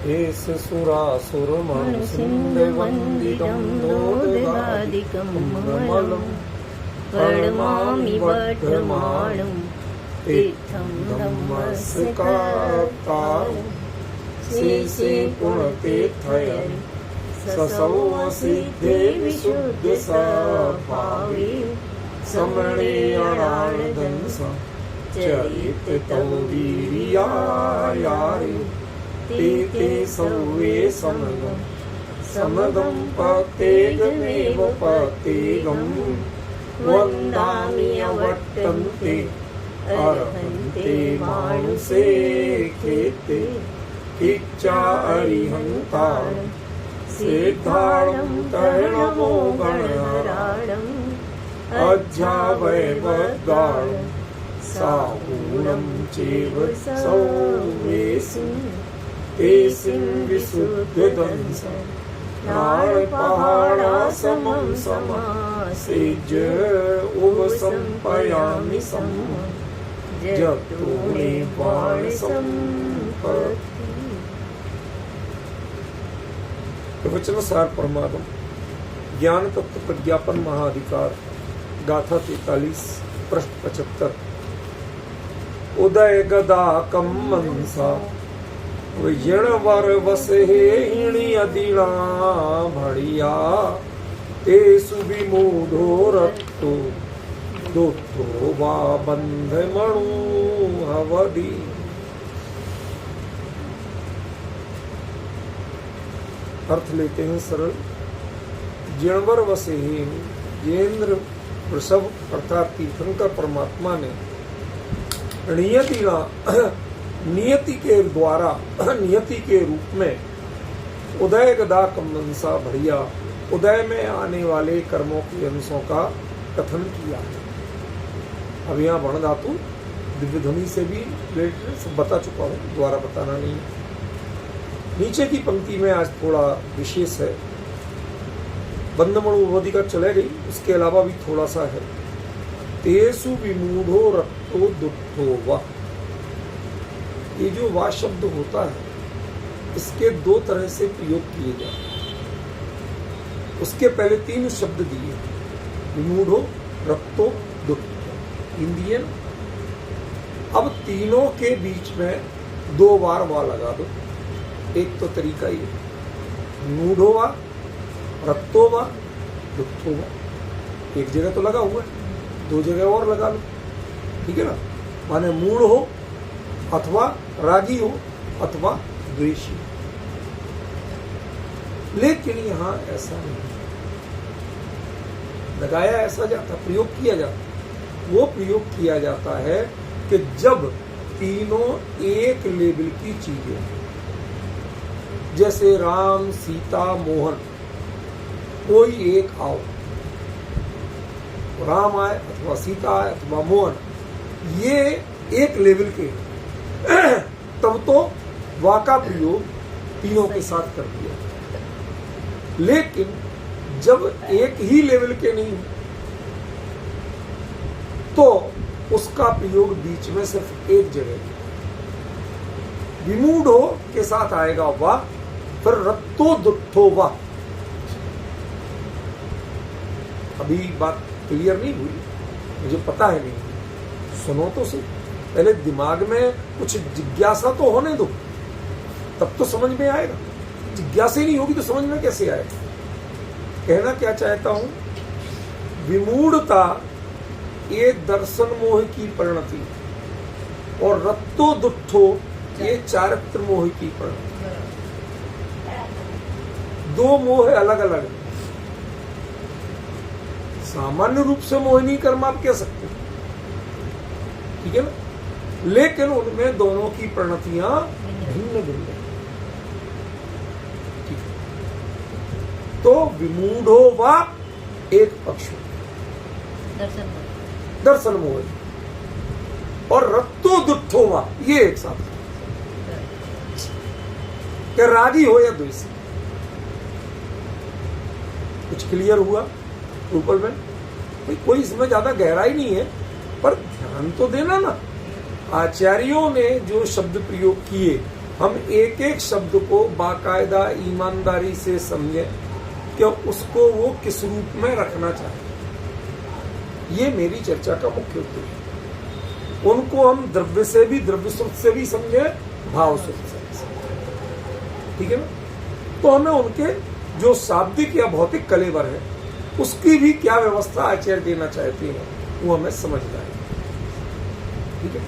एष सुरासुरमनुसिन्धवन्दितं नोदगादिकं ममलं प्रणमामि वर्धमानं तीर्थं धम्मस्कातारं शेषे पुण्यतीर्थं ससौवसिद्धे विशुद्धस्वभावे समणे अणार्दंस चरितौ वीर्यायारे ते सर्वे समदं पतेगमेव पतेगं वन्दामि अवर्तन्ते अर्हन्ते मानुषे खेते इच्छा अरिहन्तारं सिद्धाणं तरणमो गणराणम् अध्यावैवद्गाणं साहूणं चैव सौवेसिं तेसिं विशुद्धदंस नारपहाणासमं समासेज्य उपसंपयामि सम जप्तो मे बाणसंपत्ति। वचन सार परमात्म ज्ञान तत्व प्रज्ञापन महाधिकार गाथा 43 पृष्ठ 75। उदय गदा कम मनसा विजण वर वसे हिणी अदिला भड़िया ते सुविमूढ़ो रत्तो दोतो वा बंध मणु अवधि। अर्थ लेते हैं सरल। जिणवर वसे जेन्द्र वृषभ अर्थात तीर्थंकर परमात्मा ने नियति के द्वारा नियति के रूप में उदय गदा कमंसा भड़िया उदय में आने वाले कर्मों के अंशों का कथन किया है। अब यहाँ वर्ण धातु दिव्य ध्वनि से भी सब बता चुका हूँ, द्वारा बताना नहीं। नीचे की पंक्ति में आज थोड़ा विशेष है, बंधमणु अवधि का चले गई, उसके अलावा भी थोड़ा सा है। तेसु विमूढ़ो रक्तो दुष्टो वा, ये जो वा शब्द होता है इसके दो तरह से प्रयोग किए जाते हैं। उसके पहले 3 शब्द दिए, विमूढ़ो रक्तो दुष्टो, इंडियन। अब तीनों के बीच में 2 बार वा लगा दो। एक तो तरीका ये, विमूढ़ो वा रक्तो वा दुष्टो वा, एक जगह तो लगा हुआ है, 2 जगह और लगा लो, ठीक है ना। माने मूढ़ हो अथवा रागी हो अथवा द्वेषी। लेकिन यहां ऐसा नहीं लगाया, ऐसा जाता प्रयोग किया जाता, वो प्रयोग किया जाता है कि जब तीनों एक लेवल की चीजें, जैसे राम सीता मोहन, कोई एक आओ, राम आए अथवा सीता आए अथवा मोहन, ये एक लेवल के, तब तो वा का प्रयोग तीनों के साथ कर दिया। लेकिन जब एक ही लेवल के नहीं तो उसका प्रयोग बीच में सिर्फ एक जगह, विमूढ़ो के साथ आएगा वा, फिर रत्तो दुष्टो वा। अभी बात क्लियर नहीं हुई, मुझे पता है नहीं, सुनो तो सही, पहले दिमाग में कुछ जिज्ञासा तो होने दो, तब तो समझ में आएगा। जिज्ञासा ही नहीं होगी तो समझ में कैसे आएगा। कहना क्या चाहता हूं, विमूढ़ता ये दर्शन मोह की परिणति, और रत्तो दुष्टो ये चारित्र मोह की परिणति। 2 मोह अलग अलग, सामान्य रूप से मोहिनी कर्म आप कह सकते हैं, ठीक है ना, लेकिन उनमें दोनों की परिणतियां भिन्न भिन्न है। तो विमूढ़ो वा एक पक्ष दर्शन मोह, और रत्तो दुष्टो वा ये एक साथ, क्या रागी हो या द्वेषी। कुछ क्लियर हुआ ऊपर में? कोई इसमें ज्यादा गहराई नहीं है, पर ध्यान तो देना ना। आचार्यों ने जो शब्द प्रयोग किए हम एक एक शब्द को बाकायदा ईमानदारी से समझें कि उसको वो किस रूप में रखना चाहे। ये मेरी चर्चा का मुख्य उद्देश्य है। उनको हम द्रव्य से भी, द्रव्य सूत्र से भी समझे, भाव सूत्र से भी समझे, ठीक है ना। तो हमें उनके जो शाब्दिक या भौतिक कलेवर है उसकी भी क्या व्यवस्था आचार्य देना चाहते हैं वो हमें समझना है, ठीक है।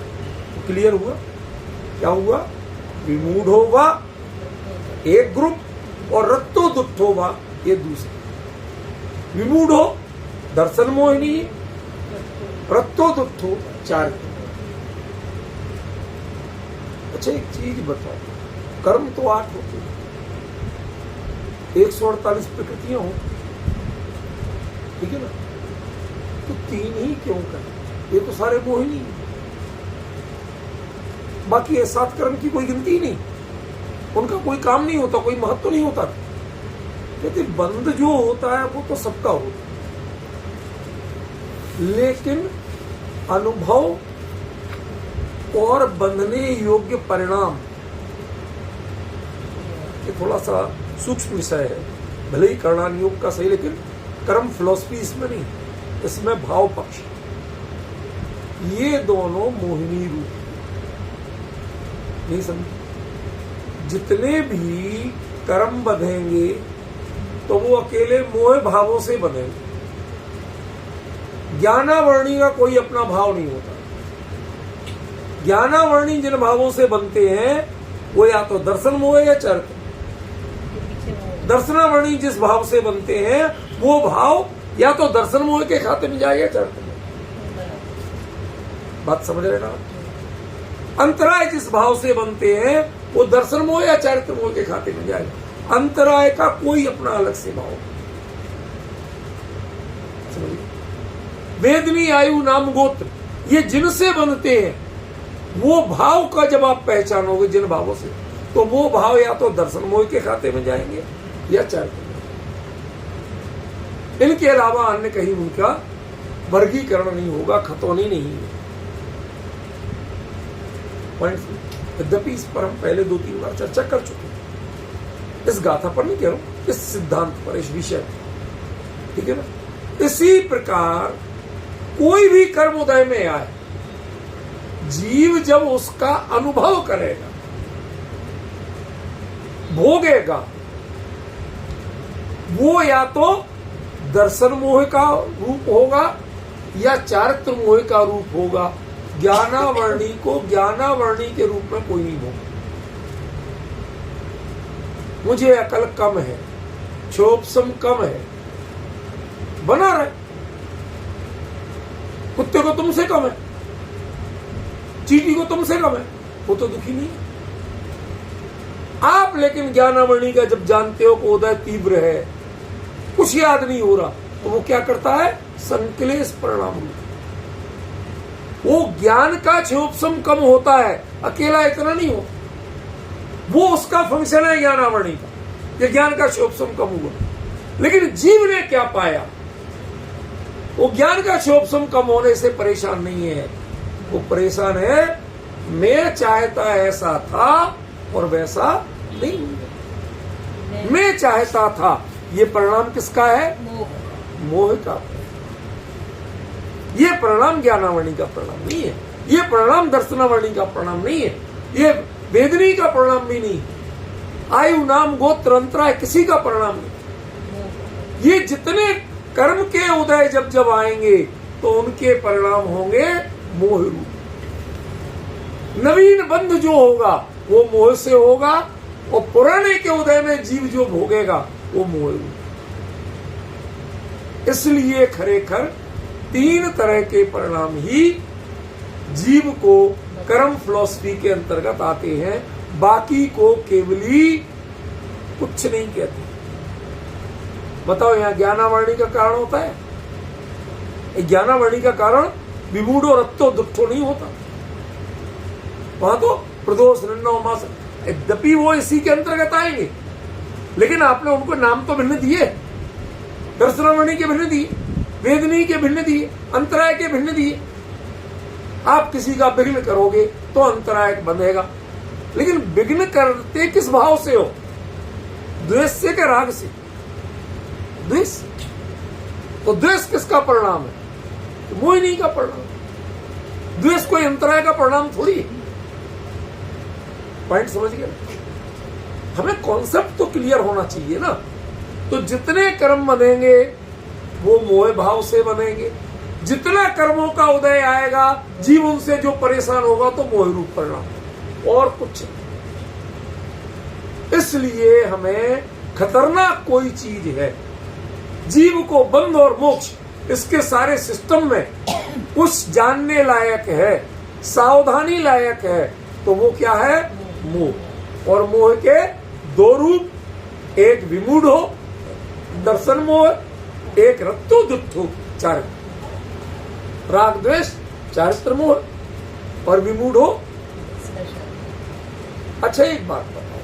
तो क्लियर हुआ, क्या हुआ? विमूढ़ो वा एक ग्रुप और रत्तो दुट्ठो वा ये दूसरा। विमूढ़ो दर्शन मोहिनी, रत्तो दुट्ठो चार। अच्छा एक चीज बताओ, कर्म तो 8 होते हैं, 148 प्रकृतियां हो, ठीक है ना। तो 3 ही क्यों करें? ये तो सारे मोहिनी हैं। बाकी ये 7 कर्म की कोई गिनती नहीं, उनका कोई काम नहीं होता, कोई महत्व नहीं होता। कहते बंध जो होता है वो तो सबका होता है, लेकिन अनुभव और बंधने योग्य परिणाम ये थोड़ा सा सूक्ष्म विषय है। भले ही करणान योग का सही, लेकिन कर्म फिलॉसफी इसमें नहीं, इसमें भाव पक्ष। ये दोनों मोहिनी रूप नहीं समझे। जितने भी कर्म बंधेंगे तो वो अकेले मोह भावों से बंधेंगे। ज्ञानावर्णी का कोई अपना भाव नहीं होता। ज्ञानावर्णी जिन भावों से बनते हैं वो या तो दर्शन मोह या चरित्र। दर्शनावर्णी जिस भाव से बनते हैं वो भाव या तो दर्शन मोह के खाते में जाएगा, चरित्र में। बात समझ रहे ना? अंतराय जिस भाव से बनते हैं वो दर्शन मोह या चरित्र मोह के खाते में जाएगा। अंतराय का कोई अपना अलग से भाव। समझिए, वेदनी आयु नाम गोत्र ये जिनसे बनते हैं वो भाव का जब आप पहचानोगे जिन भावों से, तो वो भाव या तो दर्शन मोह के खाते में जाएंगे या चरित्र में। इनके अलावा अन्य कहीं उनका वर्गीकरण नहीं होगा, खतौनी नहीं है। यद्यपि इस पर हम पहले 2-3 बार चर्चा कर चुके हैं। इस गाथा पर नहीं कह रहा हूं, इस सिद्धांत पर, इस विषय पर, ठीक है ना। इसी प्रकार कोई भी कर्म उदय में आए, जीव जब उसका अनुभव करेगा, भोगेगा, वो या तो दर्शन मोह का रूप होगा या चारित्र मोह का रूप होगा। ज्ञानावर्णी को ज्ञानावर्णी के रूप में कोई नहीं होगा। मुझे अकल कम है, क्षोभसम कम है, बना रहे। कुत्ते को तुमसे कम है, चींटी को तुमसे कम है, वो तो दुखी नहीं है। आप लेकिन ज्ञानावर्णी का जब जानते हो कि उदय तीव्र है, कुछ याद नहीं हो रहा, तो वो क्या करता है? संक्लेश परिणाम। वो ज्ञान का क्षोभसम कम होता है, अकेला इतना नहीं हो। वो उसका फंक्शन है ज्ञानावर्णी का, ये ज्ञान का क्षोभसम कम हुआ। लेकिन जीव ने क्या पाया? वो ज्ञान का क्षोभसम कम होने से परेशान नहीं है, वो परेशान है मैं चाहता ऐसा था और वैसा नहीं। मैं चाहता था, ये परिणाम किसका है? मोह का। ये परिणाम ज्ञानावर्णी का परिणाम नहीं है, ये परिणाम दर्शनावर्णी का परिणाम नहीं है, ये वेदनी का परिणाम भी नहीं, आयु नाम गोत्र अंतराय किसी का परिणाम नहीं। ये जितने कर्म के उदय जब जब आएंगे तो उनके परिणाम होंगे मोह रूप। नवीन बंध जो होगा वो मोह से होगा, और पुराने के उदय में जीव जो भोगेगा वो मोह रूप। इसलिए खरेखर 3 तरह के परिणाम ही जीव को कर्म फिलॉसफी के अंतर्गत आते हैं, बाकी को केवली कुछ नहीं कहते। बताओ, यहां ज्ञानावर्णी का कारण होता है? ज्ञानावर्णी का कारण विमूढ़ो रत्तो दुट्ठो नहीं होता। वहां तो प्रदोष निर्णय मास, यद्यपि वो इसी के अंतर्गत आएंगे, लेकिन आपने उनको नाम तो भिन्न दिए। दर्शनावर्णी के भिन्न दिए, वेदनी के भिन्न दिए, अंतराय के भिन्न दिए। आप किसी का विघ्न करोगे तो अंतराय बंधेगा, लेकिन विघ्न करते किस भाव से हो? द्वेष से क्या राग से? द्वेष। तो द्वेष किसका परिणाम है? तो मोहिनी का परिणाम। द्वेष कोई अंतराय का परिणाम थोड़ी है। पॉइंट समझ गए? हमें कॉन्सेप्ट तो क्लियर होना चाहिए ना। तो जितने कर्म बनेंगे वो मोह भाव से बनेंगे। जितना कर्मों का उदय आएगा, जीव उनसे जो परेशान होगा तो मोह रूप परिणाम, और कुछ नहीं। इसलिए हमें खतरनाक कोई चीज है, जीव को बंध और मोक्ष, इसके सारे सिस्टम में उस जानने लायक है, सावधानी लायक है, तो वो क्या है? मोह। और मोह के दो रूप, एक विमूढ़ हो दर्शन मोह, एक रत्तो दुत्थो चारित्र, राग द्वेष चारित्र मोह, और विमूढ़ हो। अच्छा एक बात बताओ,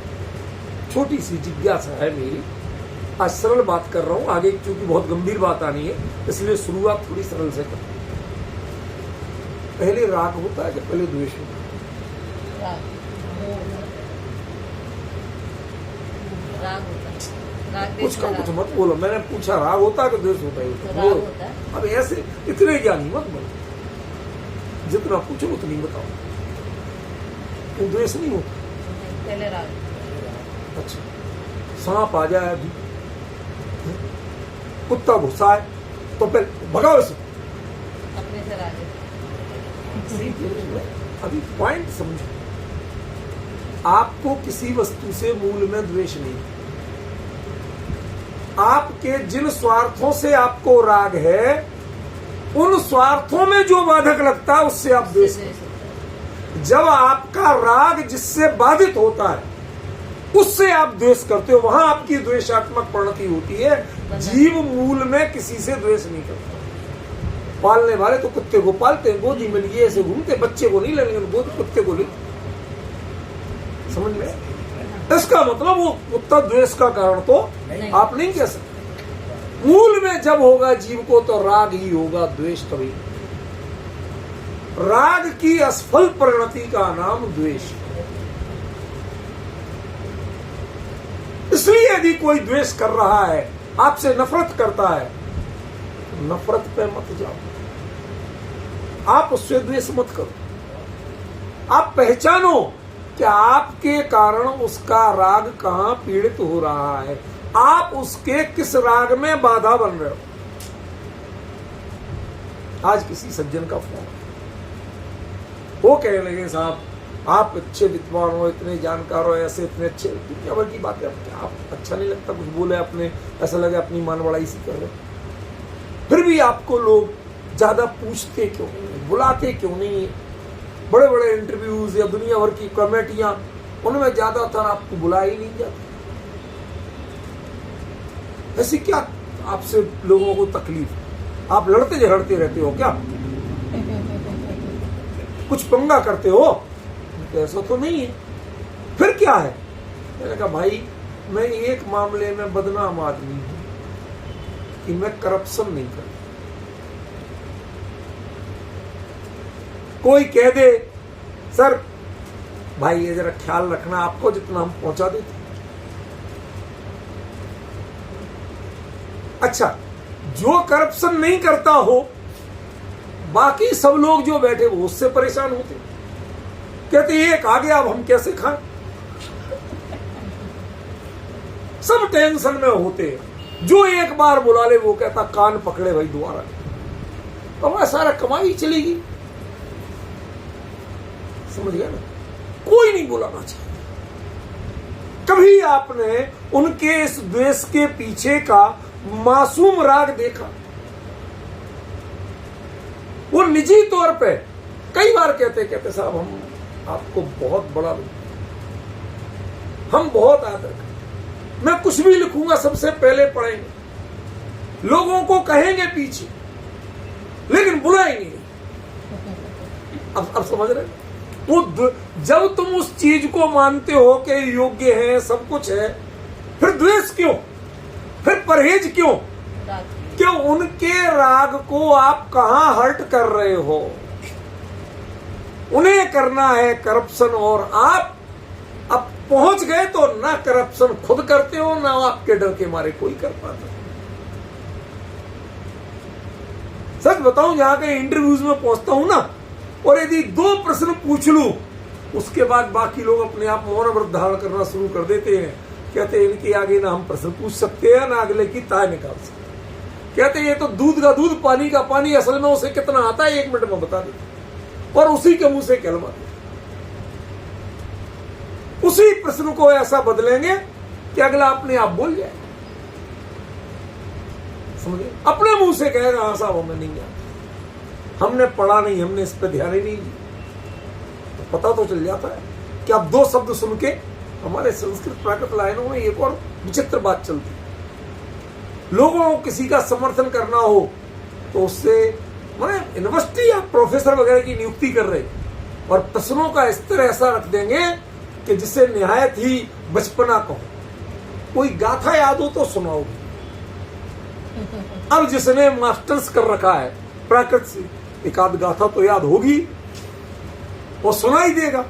छोटी सी जिज्ञासा है मेरी, आज सरल बात कर रहा हूं, आगे क्योंकि बहुत गंभीर बात आनी है इसलिए शुरुआत थोड़ी सरल से कर। पहले राग होता है कि पहले द्वेष होता है? कुछ का कुछ मत बोलो, मैंने पूछा राग होता है कि द्वेष होता है? अब ऐसे इतने ज्ञानी मत बोलो, जितना पूछो उतनी बताओ। तो द्वेष नहीं होता, पहले राग। अच्छा, सांप आ जाए अभी, कुत्ता घुसा है तो पहले भगाओ इसे, अपने से राग। अभी पॉइंट समझो। आपको किसी वस्तु से मूल में द्वेष नहीं, आपके जिन स्वार्थों से आपको राग है, उन स्वार्थों में जो बाधक लगता है उससे आप द्वेष करते। जब आपका राग जिससे बाधित होता है उससे आप द्वेष करते हो, वहां आपकी द्वेषात्मक परिणति होती है। जीव मूल में किसी से द्वेष नहीं करता। पालने वाले तो कुत्ते को पालते हैं, गोदी में लिए ऐसे घूमते, बच्चे को नहीं लेंगे, गोदी कुत्ते को ले। समझ में? इसका मतलब वो कुत्ता द्वेष का कारण तो आप नहीं कह सकते। मूल में जब होगा जीव को तो राग ही होगा, द्वेष कभी। राग की असफल परिणति का नाम द्वेष। इसलिए यदि कोई द्वेष कर रहा है, आपसे नफरत करता है, तो नफरत पे मत जाओ, आप उससे द्वेष मत करो। आप पहचानो कि आपके कारण उसका राग कहां पीड़ित हो रहा है, आप उसके किस राग में बाधा बन रहे हो। आज किसी सज्जन का फोन, वो कहने लगे साहब आप अच्छे विद्वान हो, इतने जानकार हो, ऐसे इतने अच्छे, दुनिया भर की बातें, आप अच्छा नहीं लगता कुछ बोले आपने, ऐसा लगे अपनी मान बड़ाई सी कर रहे। फिर भी आपको लोग ज्यादा पूछते क्यों नहीं, बुलाते क्यों नहीं? बड़े बड़े इंटरव्यूज या दुनिया भर की कमेटियां, उनमें ज्यादातर आपको बुलाया ही नहीं जाता। ऐसी क्या आपसे लोगों को तकलीफ? आप लड़ते झगड़ते रहते हो क्या? कुछ पंगा करते हो? तो ऐसा तो नहीं है। फिर क्या है? मैंने कहा भाई मैं एक मामले में बदनाम आदमी हूं कि मैं करप्शन नहीं करता। कोई कह दे सर भाई ये जरा ख्याल रखना, आपको जितना हम पहुंचा देते। अच्छा, जो करप्शन नहीं करता हो, बाकी सब लोग जो बैठे वो उससे परेशान होते, कहते एक आ गया अब हम कैसे खाएं। सब टेंशन में होते हैं। जो एक बार बुला ले वो कहता कान पकड़े भाई दोबारा, हमारा सारा कमाई चलेगी। समझ गया ना? कोई नहीं बुलाना चाहिए। कभी आपने उनके इस द्वेष के पीछे का मासूम राग देखा? वो निजी तौर पे कई बार कहते साहब हम आपको बहुत बड़ा, हम बहुत आदर करते, मैं कुछ भी लिखूंगा सबसे पहले पढ़ेंगे, लोगों को कहेंगे पीछे, लेकिन बुलाएंगे। अब समझ रहे? वो जब तुम उस चीज को मानते हो कि योग्य है, सब कुछ है, फिर द्वेष क्यों? फिर परहेज क्यों? क्यों उनके राग को आप कहां हर्ट कर रहे हो? उन्हें करना है करप्शन और आप अब पहुंच गए तो ना करप्शन खुद करते हो, ना आपके डर के मारे कोई कर पाता। सच बताऊं, जहां के इंटरव्यूज में पहुंचता हूं ना, और यदि 2 प्रश्न पूछ लूं, उसके बाद बाकी लोग अपने आप मौन व्रत धारण करना शुरू कर देते हैं। कहते हैं इनके आगे ना हम प्रश्न पूछ सकते हैं, ना अगले की ताय निकाल सकते। कहते हैं ये तो दूध का दूध, पानी का पानी, असल में उसे कितना आता है 1 मिनट में बता देते, और उसी के मुंह से कहलवा देते। उसी प्रश्न को ऐसा बदलेंगे कि अगला अपने आप बोल जाए, समझे, अपने मुंह से कहेगा हाँ साहब हमें नहीं आता, हमने पढ़ा नहीं, हमने इस पर ध्यान ही नहीं दिया। तो पता तो चल जाता है कि अब 2 शब्द सुन के हमारे संस्कृत प्राकृत लाइनों में एक और विचित्र बात चलती है। लोगों को किसी का समर्थन करना हो तो उससे माने यूनिवर्सिटी या प्रोफेसर वगैरह की नियुक्ति कर रहे, और प्रश्नों का स्तर ऐसा रख देंगे कि जिसे निहायत ही बचपना कहो। कोई गाथा याद हो तो सुनाओगे। अब जिसने मास्टर्स कर रखा है प्राकृत से, एक आध गाथा तो याद होगी, वो सुनाई देगा।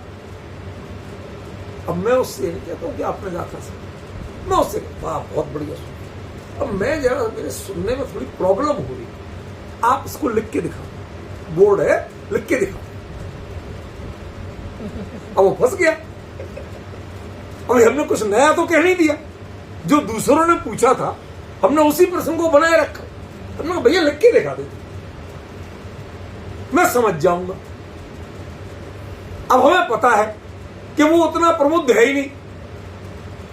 अब मैं उससे नहीं कहता हूं कि आपने गाथा से, मैं उससे वाह बहुत बढ़िया सुना। अब मैं जरा मेरे सुनने में थोड़ी प्रॉब्लम हो रही, आप इसको लिख के दिखाओ, बोर्ड है लिख के दिखाओ। अब वो फंस गया। अब हमने कुछ नया तो कह नहीं दिया, जो दूसरों ने पूछा था हमने उसी प्रश्न को बनाए रखा। हमने कहा भैया लिख के दिखा देते, मैं समझ जाऊंगा। अब हमें पता है कि वो उतना प्रबुद्ध है ही नहीं,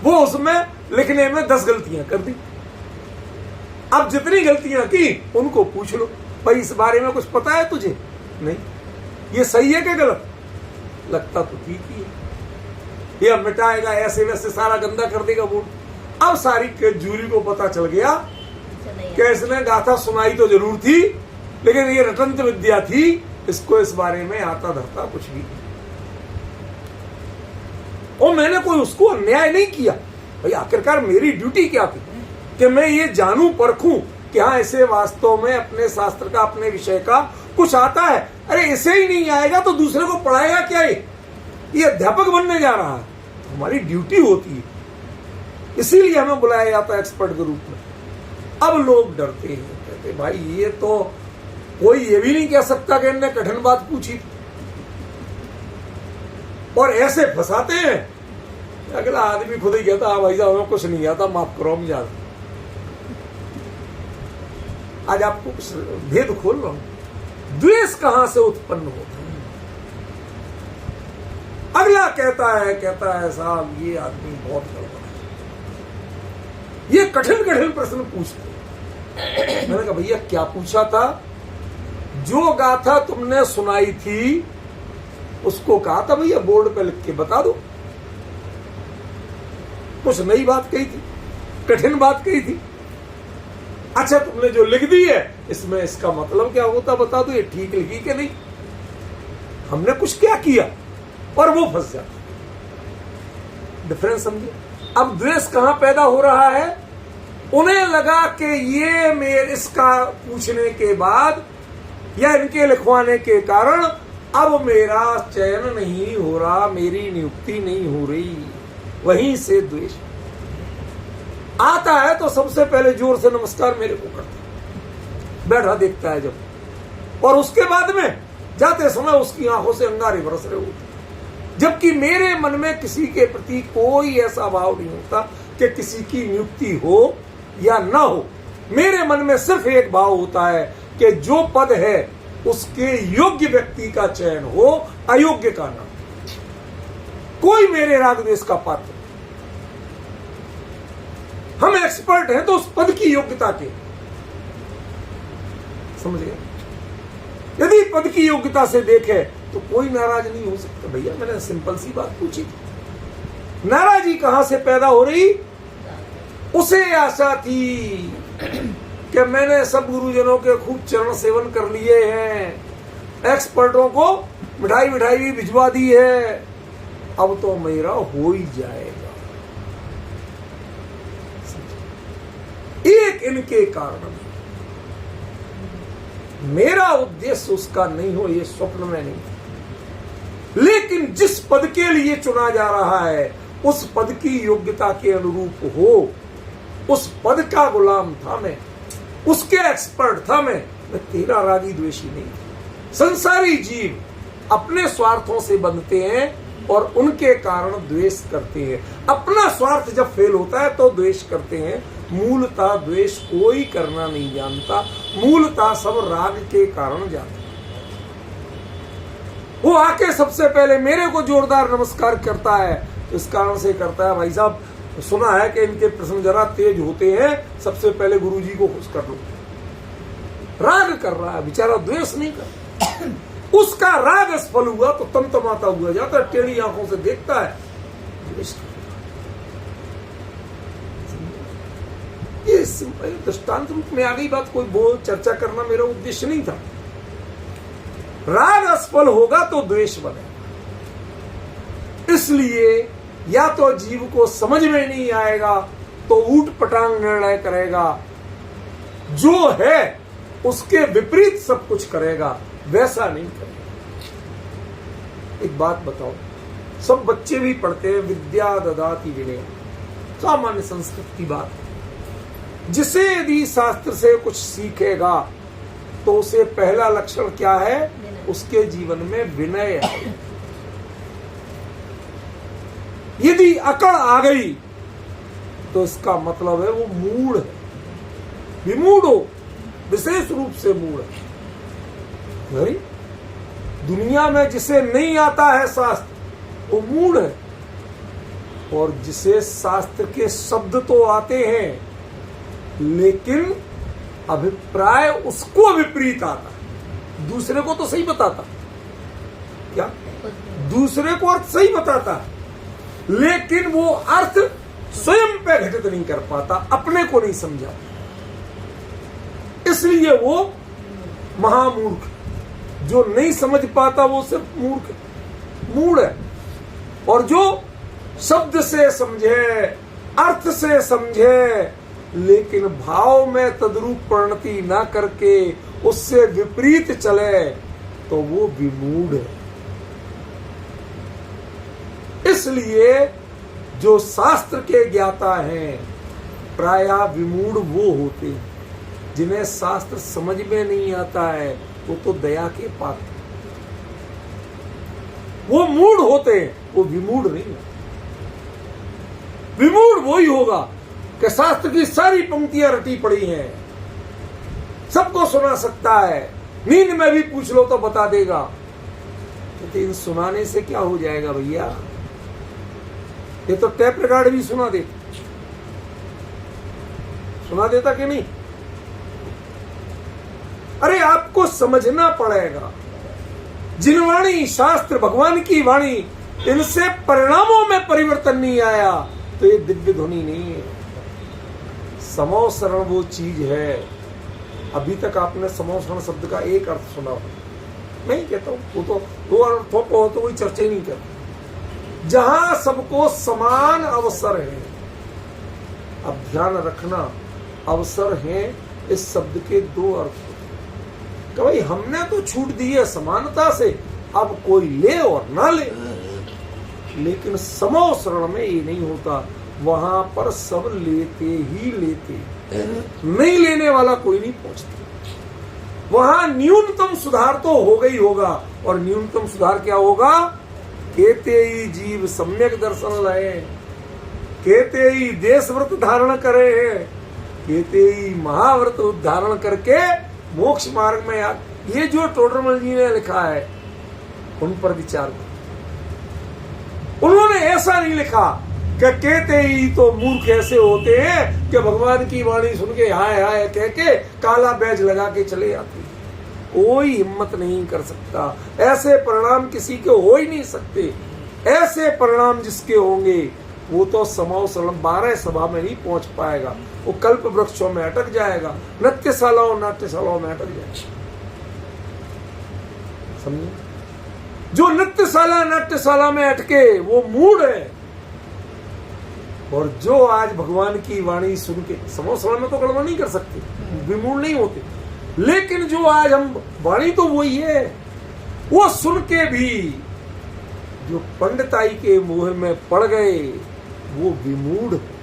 वो उसमें लिखने में 10 गलतियां कर दी। अब जितनी गलतियां की उनको पूछ लो, भाई इस बारे में कुछ पता है तुझे? नहीं। ये सही है कि गलत? लगता तो ठीक ही है। ये मिटाएगा, ऐसे वैसे सारा गंदा कर देगा बोर्ड। अब सारी जूरी को पता चल गया कि इसने गाथा सुनाई तो जरूर थी, लेकिन ये रटंत विद्या थी, इसको इस बारे में आता धरता कुछ भी। और मैंने कोई उसको अन्याय नहीं किया भाई। आखिरकार मेरी ड्यूटी क्या थी कि मैं ये जानूं परखूं कि हाँ इसे वास्तव में अपने शास्त्र का, अपने विषय का कुछ आता है। अरे इसे ही नहीं आएगा तो दूसरे को पढ़ाएगा क्या? ये अध्यापक बनने जा रहा है। हमारी ड्यूटी होती है, इसीलिए हमें बुलाया जाता है एक्सपर्ट के रूप में। अब लोग डरते हैं, कहते भाई ये तो कोई ये भी नहीं कह सकता कि इनने कठिन बात पूछी, और ऐसे फंसाते हैं। अगला आदमी खुद ही कहता भाई साहब हमें कुछ नहीं आता, माफ करो हम याद। आज आपको कुछ भेद खोल रहा हूं, द्वेष कहां से उत्पन्न होता है। अगला कहता है साहब ये आदमी बहुत गड़बड़ है, ये कठिन कठिन प्रश्न पूछते। मैंने कहा भैया क्या पूछा था? जो गाथा तुमने सुनाई थी उसको कहा था भैया बोर्ड पे लिख के बता दो। कुछ नई बात कही थी, कठिन बात कही थी। अच्छा तुमने जो लिख दी है इसमें इसका मतलब क्या होता बता दो, ये ठीक लिखी कि नहीं? हमने कुछ क्या किया? और वो फंस जाता। डिफरेंस समझे? अब द्वेष कहां पैदा हो रहा है? उन्हें लगा कि ये मेरे इसका पूछने के बाद या इनके लिखवाने के कारण अब मेरा चयन नहीं हो रहा, मेरी नियुक्ति नहीं हो रही। वहीं से द्वेष आता है। तो सबसे पहले जोर से नमस्कार मेरे को करता है, बैठा देखता है जब, और उसके बाद में जाते समय उसकी आंखों से अंगारे बरस रहे होते, जबकि मेरे मन में किसी के प्रति कोई ऐसा भाव नहीं होता कि किसी की नियुक्ति हो या ना हो। मेरे मन में सिर्फ एक भाव होता है कि जो पद है उसके योग्य व्यक्ति का चयन हो, अयोग्य का ना। कोई मेरे राग द्वेष का पात्र। हम एक्सपर्ट हैं तो उस पद की योग्यता के, समझ गए? यदि पद की योग्यता से देखे तो कोई नाराज नहीं हो सकता। भैया मैंने सिंपल सी बात पूछी थी। नाराजी कहां से पैदा हो रही? उसे आशा थी कि मैंने सब गुरुजनों के खूब चरण सेवन कर लिए हैं, एक्सपर्टों को मिठाई भी भिजवा दी है, अब तो मेरा हो ही जाएगा। एक इनके कारण मेरा उद्देश्य उसका नहीं हो, ये स्वप्न में नहीं। लेकिन जिस पद के लिए चुना जा रहा है उस पद की योग्यता के अनुरूप हो, उस पद का गुलाम था मैं, उसके एक्सपर्ट था मैं तेरा रागी द्वेषी नहीं। संसारी जीव अपने स्वार्थों से बंधते हैं और उनके कारण द्वेष करते हैं। अपना स्वार्थ जब फेल होता है तो द्वेष करते हैं। मूलतः द्वेष कोई करना नहीं जानता, मूलतः सब राग के कारण जानता। वो आके सबसे पहले मेरे को जोरदार नमस्कार करता है, तो इस कारण से करता है भाई साहब सुना है कि इनके प्रश्न जरा तेज होते हैं, सबसे पहले गुरुजी को खुश कर लो। राग कर रहा है बेचारा, द्वेष नहीं कर। उसका राग असफल हुआ तो तमतमाता हुआ जाता है, टेढ़ी आंखों से देखता है, द्वेष करता है। ये सिंपल दृष्टांत रूप में आ गई बात, कोई वो चर्चा करना मेरा उद्देश्य नहीं था। राग असफल होगा तो द्वेष बनेगा। इसलिए या तो जीव को समझ में नहीं आएगा तो ऊट पटांग निर्णय करेगा, जो है उसके विपरीत सब कुछ करेगा, वैसा नहीं करेगा। एक बात बताओ, सब बच्चे भी पढ़ते हैं विद्या ददाति विनय, सामान्य संस्कृत की बात। जिसे यदि शास्त्र से कुछ सीखेगा तो उसे पहला लक्षण क्या है, उसके जीवन में विनय है। यदि अकड़ आ गई तो इसका मतलब है वो मूढ़ है, विमूढ़ हो, विशेष रूप से मूढ़ है। दुनिया में जिसे नहीं आता है शास्त्र वो मूढ़ है, और जिसे शास्त्र के शब्द तो आते हैं लेकिन अभिप्राय उसको विपरीत आता है। दूसरे को तो सही बताता, क्या दूसरे को अर्थ सही बताता है, लेकिन वो अर्थ स्वयं पे घटित नहीं कर पाता, अपने को नहीं समझा, इसलिए वो महामूर्ख। जो नहीं समझ पाता वो सिर्फ मूढ़ है। और जो शब्द से समझे, अर्थ से समझे, लेकिन भाव में तद्रूप परिणति ना करके उससे विपरीत चले तो वो विमूढ़ है। इसलिए जो शास्त्र के ज्ञाता हैं प्रायः विमूढ़ वो होते हैं, जिन्हें शास्त्र समझ में नहीं आता है वो तो दया के पात्र, वो मूढ़ होते हैं, वो विमूढ़ नहीं होते। विमूढ़ वही होगा कि शास्त्र की सारी पंक्तियां रटी पड़ी हैं, सबको सुना सकता है, नींद में भी पूछ लो तो बता देगा। तो इन सुनाने से क्या हो जाएगा भैया, ये तो टेप रिकॉर्ड भी सुना देता कि नहीं। अरे आपको समझना पड़ेगा, जिनवाणी शास्त्र भगवान की वाणी, इनसे परिणामों में परिवर्तन नहीं आया तो ये दिव्य ध्वनि नहीं है। समोसरण वो चीज है, अभी तक आपने समोसरण शब्द का एक अर्थ सुना हो, मैं ही कहता हूं, वो तो दो अर्थों को तो कोई चर्चा ही नहीं करता। जहां सबको समान अवसर है, अब ध्यान रखना, अवसर है इस शब्द के दो अर्थ होते हैं। कि भाई हमने तो छूट दी है समानता से, अब कोई ले और ना ले, लेकिन समोसरण में ये नहीं होता। वहां पर सब लेते ही लेते, नहीं लेने वाला कोई नहीं पहुंचता। वहां न्यूनतम सुधार तो हो गई होगा, और न्यूनतम सुधार क्या होगा, केते ही जीव सम्यक दर्शन लाए, केते ही देश व्रत धारण करे हैं, केते ही महाव्रत धारण करके मोक्ष मार्ग में ये जो टोडरमल जी ने लिखा है उन पर विचार करो। उन्होंने ऐसा नहीं लिखा कि कहते ही तो मूर्ख ऐसे होते हैं कि भगवान की वाणी सुन के हाय हाय कह के काला बैज लगा के चले जाते हैं। कोई हिम्मत नहीं कर सकता, ऐसे परिणाम किसी के हो ही नहीं सकते। ऐसे परिणाम जिसके होंगे वो तो समोसरण 12 सभा में नहीं पहुंच पाएगा, वो कल्प वृक्षों में अटक जाएगा, नाट्यशालाओं में अटक जाएगा। समझे? जो नाट्यशाला में अटके वो मूढ़ है, और जो आज भगवान की वाणी सुन के, समोसरण में तो गड़बड़ नहीं कर सकते, विमूढ़ नहीं होते, लेकिन जो आज हम, वाणी तो वही है, वो सुन के भी जो पंडिताई के मोह में पड़ गए, वो विमूढ़ है।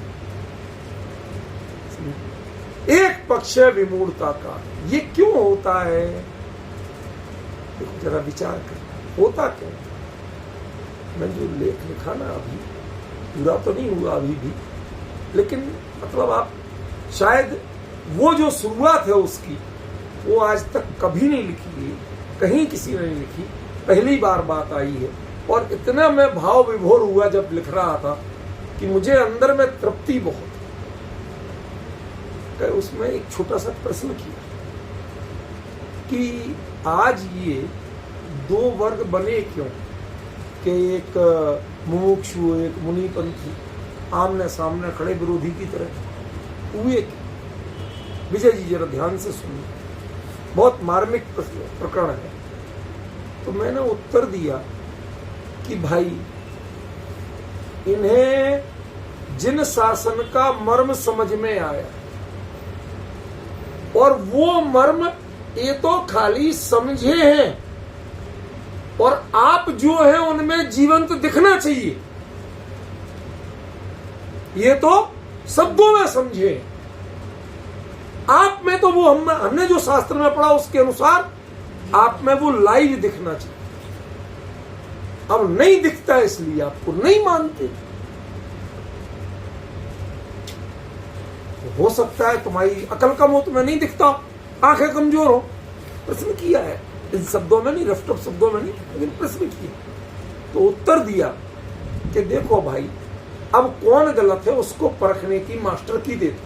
एक पक्ष है विमूढ़ता का। ये क्यों होता है? जरा विचार कर, होता क्यों? मैं जो लेख लिखा ना, अभी पूरा तो नहीं हुआ अभी भी, लेकिन मतलब आप शायद वो जो शुरुआत है उसकी, वो आज तक कभी नहीं लिखी गई, कहीं किसी ने नहीं लिखी, पहली बार बात आई है। और इतना मैं भाव विभोर हुआ जब लिख रहा था कि मुझे अंदर में तृप्ति बहुत। उसमें एक छोटा सा प्रश्न किया कि आज ये दो वर्ग बने क्यों, कि एक मुमुक्षु एक मुनिपंथी आमने सामने खड़े विरोधी की तरह हुए। विजय जी जरा ध्यान से सुनिए, बहुत मार्मिक प्रकरण है। तो मैंने उत्तर दिया कि भाई, इन्हें जिन शासन का मर्म समझ में आया, और वो मर्म ये तो खाली समझे हैं, और आप जो है उनमें जीवंत दिखना चाहिए, ये तो शब्दों में समझे। आप में तो वो हमने जो शास्त्र में पढ़ा उसके अनुसार आप में वो लाइव दिखना चाहिए। अब नहीं दिखता है इसलिए आपको नहीं मानते। हो सकता है तुम्हारी अकल कम हो, तुम्हें नहीं दिखता, आंखें कमजोर हो। प्रश्न किया है, इन शब्दों में नहीं, रफ टफ शब्दों में नहीं, लेकिन प्रश्न किया। तो उत्तर दिया कि देखो भाई, अब कौन गलत है उसको परखने की मास्टर की दे दो,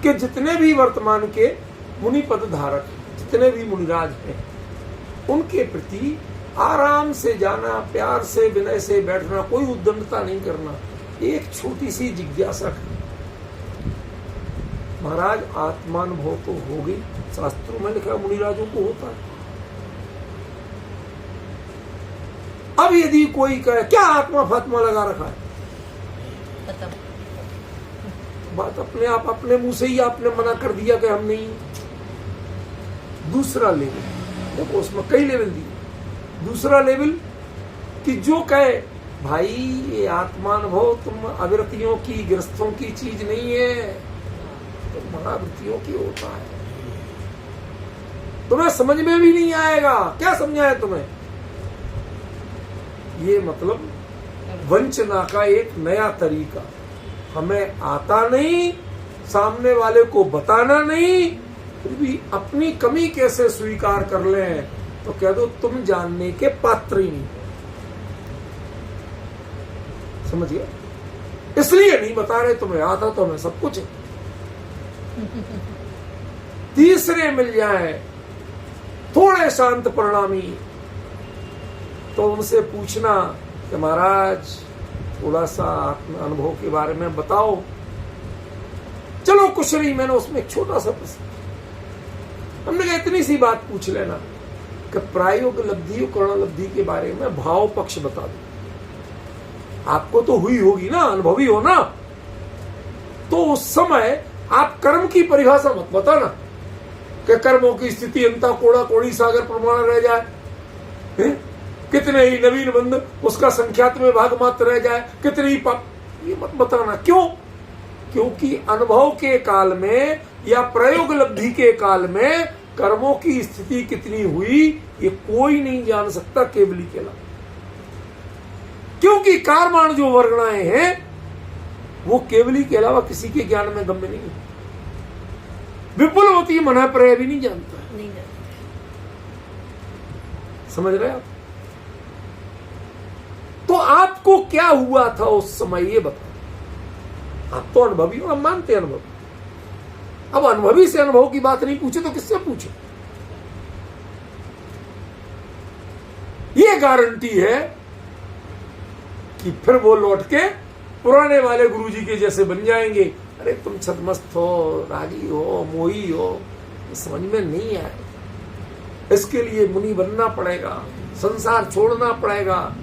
कि जितने भी वर्तमान के मुनि पद धारक, जितने भी मुनिराज हैं, उनके प्रति आराम से जाना, प्यार से विनय से बैठना, कोई उद्दंडता नहीं करना, एक छोटी सी जिज्ञासा करना। महाराज आत्मानुभव तो हो गई, शास्त्रों में लिखा मुनिराजों को होता है। अब यदि कोई कहे क्या आत्मा फात्मा लगा रखा है, बात अपने आप अपने मुंह से ही आपने मना कर दिया कि हम नहीं। दूसरा लेवल देखो, उसमें कई लेवल दिए। दूसरा लेवल कि जो कहे भाई ये आत्मानुभव तुम अविरतियों की, गृहस्थों की चीज नहीं है, तो महावृत्तियों की होता है, तुम्हें समझ में भी नहीं आएगा। क्या समझाया तुम्हें? ये मतलब वंचना का एक नया तरीका, हमें आता नहीं, सामने वाले को बताना नहीं, फिर भी अपनी कमी कैसे स्वीकार कर लें, तो कह दो तुम जानने के पात्र ही नहीं। समझ गए? इसलिए नहीं बता रहे, तुम्हें आता तो हमें सब कुछ है। तीसरे मिल जाए थोड़े शांत परिणामी, तो उनसे पूछना कि महाराज थोड़ा सा आत्म अनुभव के बारे में बताओ। चलो कुछ नहीं, मैंने उसमें एक छोटा सा प्रश्न, हमने कहा इतनी सी बात पूछ लेना कि प्रायोग लब्धि और कर्ण लब्धि के बारे में भाव पक्ष बता दो। आपको तो हुई होगी ना, अनुभवी हो ना, तो उस समय आप कर्म की परिभाषा मत बताना कि कर्मों की स्थिति अंता कोड़ा कोड़ी सागर प्रमाण रह जाए, कितने ही नवीन बंध उसका संख्यात में भाग मात्र रह जाए, कितने ही पाप, ये मत बताना। क्यों? क्योंकि अनुभव के काल में या प्रयोग लब्धि के काल में कर्मों की स्थिति कितनी हुई ये कोई नहीं जान सकता केवली के अलावा। क्योंकि कारमाण जो वर्गणाएं हैं वो केवली के अलावा किसी के ज्ञान में गम्य नहीं है। विपुल होती मन प्रय भी नहीं जानता है। नहीं जानता। समझ रहे आप? तो आपको क्या हुआ था उस समय ये बताओ। आप तो अनुभवी हो, हम मानते हैं अनुभवी। अब अनुभवी से अनुभव की बात नहीं पूछे तो किससे पूछे? ये गारंटी है कि फिर वो लौट के पुराने वाले गुरुजी के जैसे बन जाएंगे। अरे तुम छदमस्त हो, रागी हो, मोही हो, समझ में नहीं आए, इसके लिए मुनि बनना पड़ेगा, संसार छोड़ना पड़ेगा,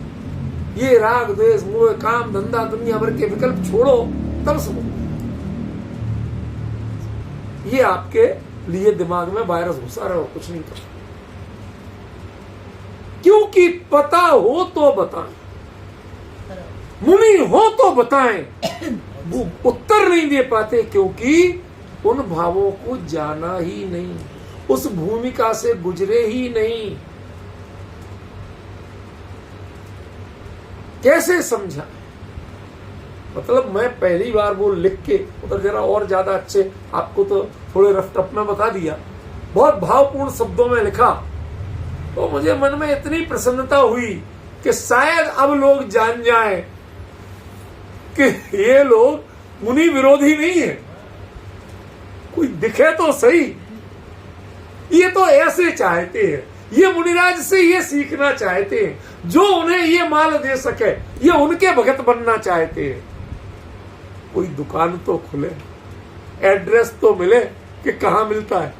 ये राग द्वेष मोह काम धंधा दुनिया भर के विकल्प छोड़ो तब समझो। ये आपके लिए दिमाग में वायरस घुसा रहा हो, कुछ नहीं कर। क्योंकि पता हो तो बताएं। मुनि हो तो बताएं, वो उत्तर नहीं दे पाते क्योंकि उन भावों को जाना ही नहीं, उस भूमिका से गुजरे ही नहीं। कैसे समझा? मतलब मैं पहली बार वो लिख के उधर जरा और ज्यादा अच्छे, आपको तो थोड़े रफ टफ में बता दिया, बहुत भावपूर्ण शब्दों में लिखा, तो मुझे मन में इतनी प्रसन्नता हुई कि शायद अब लोग जान जाएं कि ये लोग मुनि विरोधी नहीं है। कोई दिखे तो सही, ये तो ऐसे चाहते हैं, ये मुनिराज से ये सीखना चाहते हैं, जो उन्हें ये माल दे सके, ये उनके भगत बनना चाहते हैं। कोई दुकान तो खुले, एड्रेस तो मिले कि कहां मिलता है।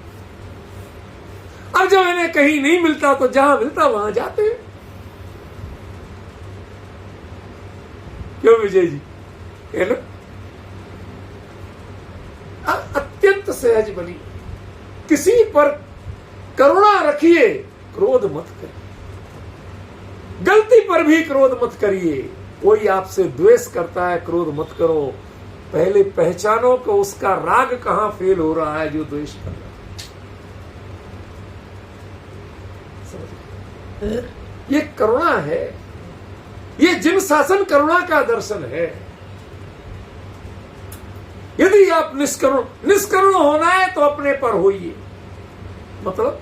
अब जब इन्हें कहीं नहीं मिलता तो जहां मिलता वहां जाते हैं। क्यों विजय जी? है ना? अत्यंत सहज बनी, किसी पर करुणा रखिए, क्रोध मत करिए, गलती पर भी क्रोध मत करिए। कोई आपसे द्वेष करता है, क्रोध मत करो, पहले पहचानो कि उसका राग कहां फेल हो रहा है जो द्वेष कर रहा है। ये करुणा है, ये जिन शासन करुणा का दर्शन है। यदि आप निष्करुण होना है तो अपने पर होइए, मतलब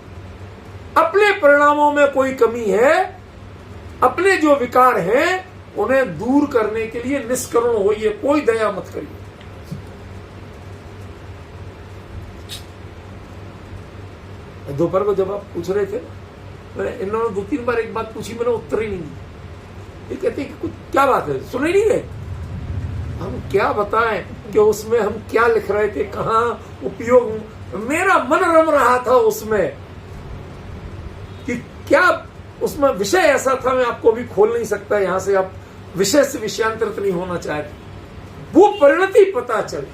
अपने परिणामों में कोई कमी है, अपने जो विकार हैं उन्हें दूर करने के लिए निष्करुण होइए, कोई दया मत करिए। दोपहर को जब आप पूछ रहे थे, मैंने इन्होंने 2-3 बार एक बात पूछी, मैंने उत्तर ही नहीं दी। ये कहते कि कुछ क्या बात है, सुन ही नहीं रहे। हम क्या बताएं कि उसमें हम क्या लिख रहे थे, कहां उपयोग, मेरा मन रम रहा था उसमें कि क्या उसमें विषय ऐसा था, मैं आपको भी खोल नहीं सकता यहां से, आप विषय से विषयांतरित नहीं होना चाहते। वो परिणति पता चले,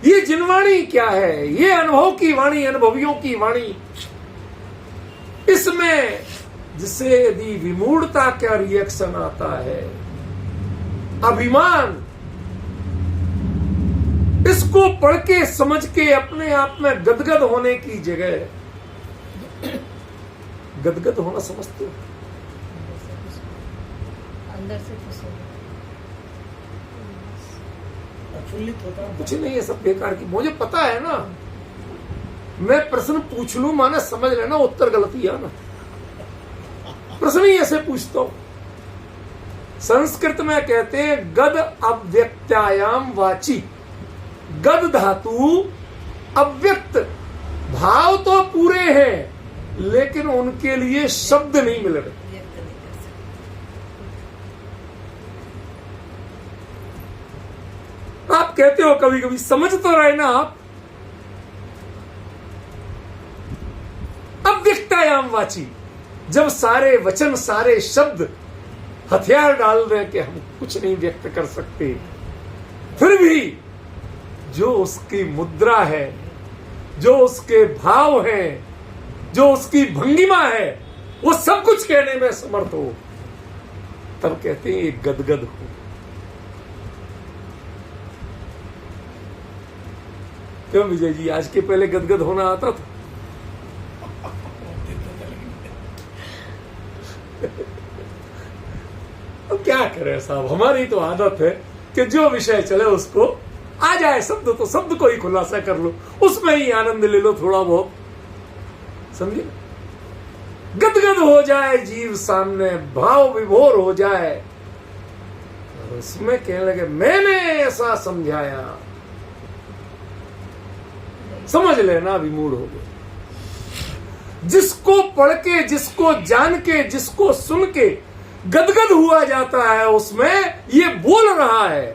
ये जिनवाणी क्या है, ये अनुभव की वाणी, अनुभवियों की वाणी। इसमें जिससे यदि विमूढ़ता क्या रिएक्शन आता है, अभिमान, इसको पढ़ के समझ के अपने आप में गदगद होने की जगह, गदगद होना समझते हो? अंदर से खुश हो, कुछ नहीं है, सब बेकार की। मुझे पता है ना, मैं प्रश्न पूछ लूं माने समझ लेना उत्तर गलती है ना, प्रश्न ही ऐसे पूछता हूं। संस्कृत में कहते हैं गद अव्यक्तायाम वाची, गद धातु अव्यक्त, भाव तो पूरे हैं लेकिन उनके लिए शब्द नहीं मिल रहे। व्यक्त नहीं कर सकते। आप कहते हो कभी कभी, समझ तो रहे ना आप, अव्यक्तायाम वाची, जब सारे वचन, सारे शब्द हथियार डाल रहे कि हम कुछ नहीं व्यक्त कर सकते, फिर भी जो उसकी मुद्रा है, जो उसके भाव हैं, जो उसकी भंगिमा है, वो सब कुछ कहने में समर्थ हो, तब कहते हैं ये गदगद हो। क्यों विजय जी, आज के पहले गदगद होना आता था? अब क्या करें साहब, हमारी तो आदत है कि जो विषय चले उसको आ जाए, शब्द तो शब्द को ही खुलासा कर लो, उसमें ही आनंद ले लो थोड़ा बहुत, समझे? गदगद हो जाए जीव सामने, भाव विभोर हो जाए, और उसमें कहने लगे मैंने ऐसा समझाया, समझ लेना विमूढ़ हो गए। जिसको पढ़ के, जिसको जान के, जिसको सुन के गदगद हुआ जाता है, उसमें ये बोल रहा है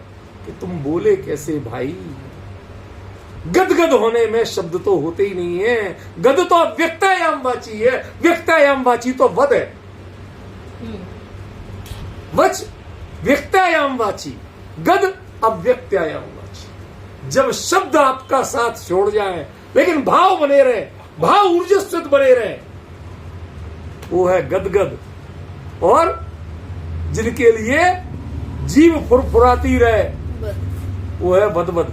कि तुम बोले कैसे भाई। गदगद होने में शब्द तो होते ही नहीं है, गद तो व्यक्तायाम वाची है, व्यक्तायाम वाची तो वद है, वच व्यक्तायाम वाची, गद अव्यक्तायाम वाची। जब शब्द आपका साथ छोड़ जाए लेकिन भाव बने रहे, भाव ऊर्जस्वित बने रहे, वो है गदगद। और जिनके लिए जीव फुरफुराती रहे, बद वो है बदबद।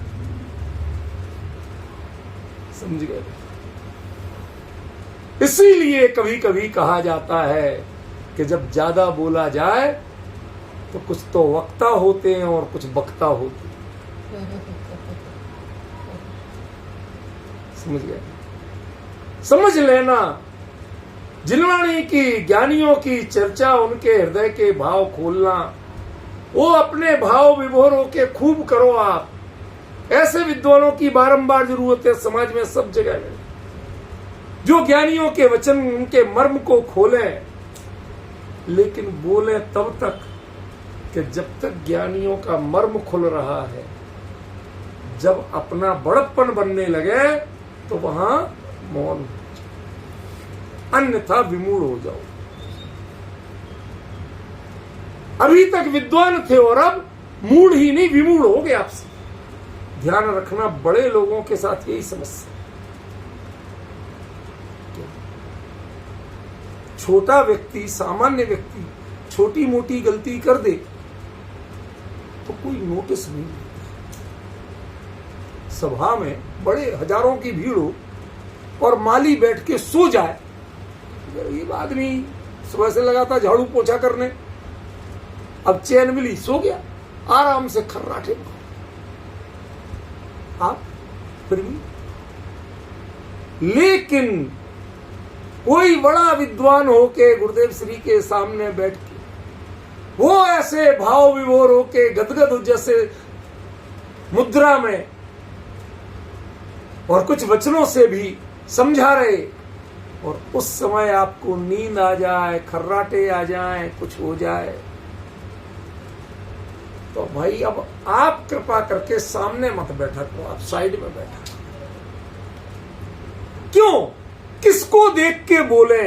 समझ गए? इसीलिए कभी कभी कहा जाता है कि जब ज्यादा बोला जाए तो कुछ तो वक्ता होते हैं और कुछ बक्ता होते हैं। समझ गए? समझ लेना, जिनवाणी की ज्ञानियों की चर्चा, उनके हृदय के भाव खोलना, वो अपने भाव विभोर होके खूब करो। आप ऐसे विद्वानों की बारंबार जरूरत है समाज में, सब जगह में, जो ज्ञानियों के वचन, उनके मर्म को खोलें, लेकिन बोले तब तक कि जब तक ज्ञानियों का मर्म खुल रहा है। जब अपना बड़प्पन बनने लगे तो वहां मौन हो जाओ, अन्यथा विमूढ़ हो जाओ। अभी तक विद्वान थे और अब मूढ़ ही नहीं, विमूढ़ हो गए आपसे। ध्यान रखना, बड़े लोगों के साथ यही समस्या। छोटा व्यक्ति, सामान्य व्यक्ति छोटी मोटी गलती कर दे तो कोई नोटिस नहीं लेता। सभा में बड़े हजारों की भीड़ हो और माली बैठ के सो जाए, ये आदमी सुबह से लगा था झाड़ू पोछा करने, अब चैन मिली, सो गया आराम से खर्राटे। आप फिर भी, लेकिन कोई बड़ा विद्वान होके गुरुदेव श्री के सामने बैठ के वो ऐसे भाव विभोर होके गदगद जैसे मुद्रा में और कुछ वचनों से भी समझा रहे, और उस समय आपको नींद आ जाए, खर्राटे आ जाए, कुछ हो जाए, तो भाई अब आप कृपा करके सामने मत बैठा करो, आप साइड में बैठा। क्यों? किसको देख के बोले?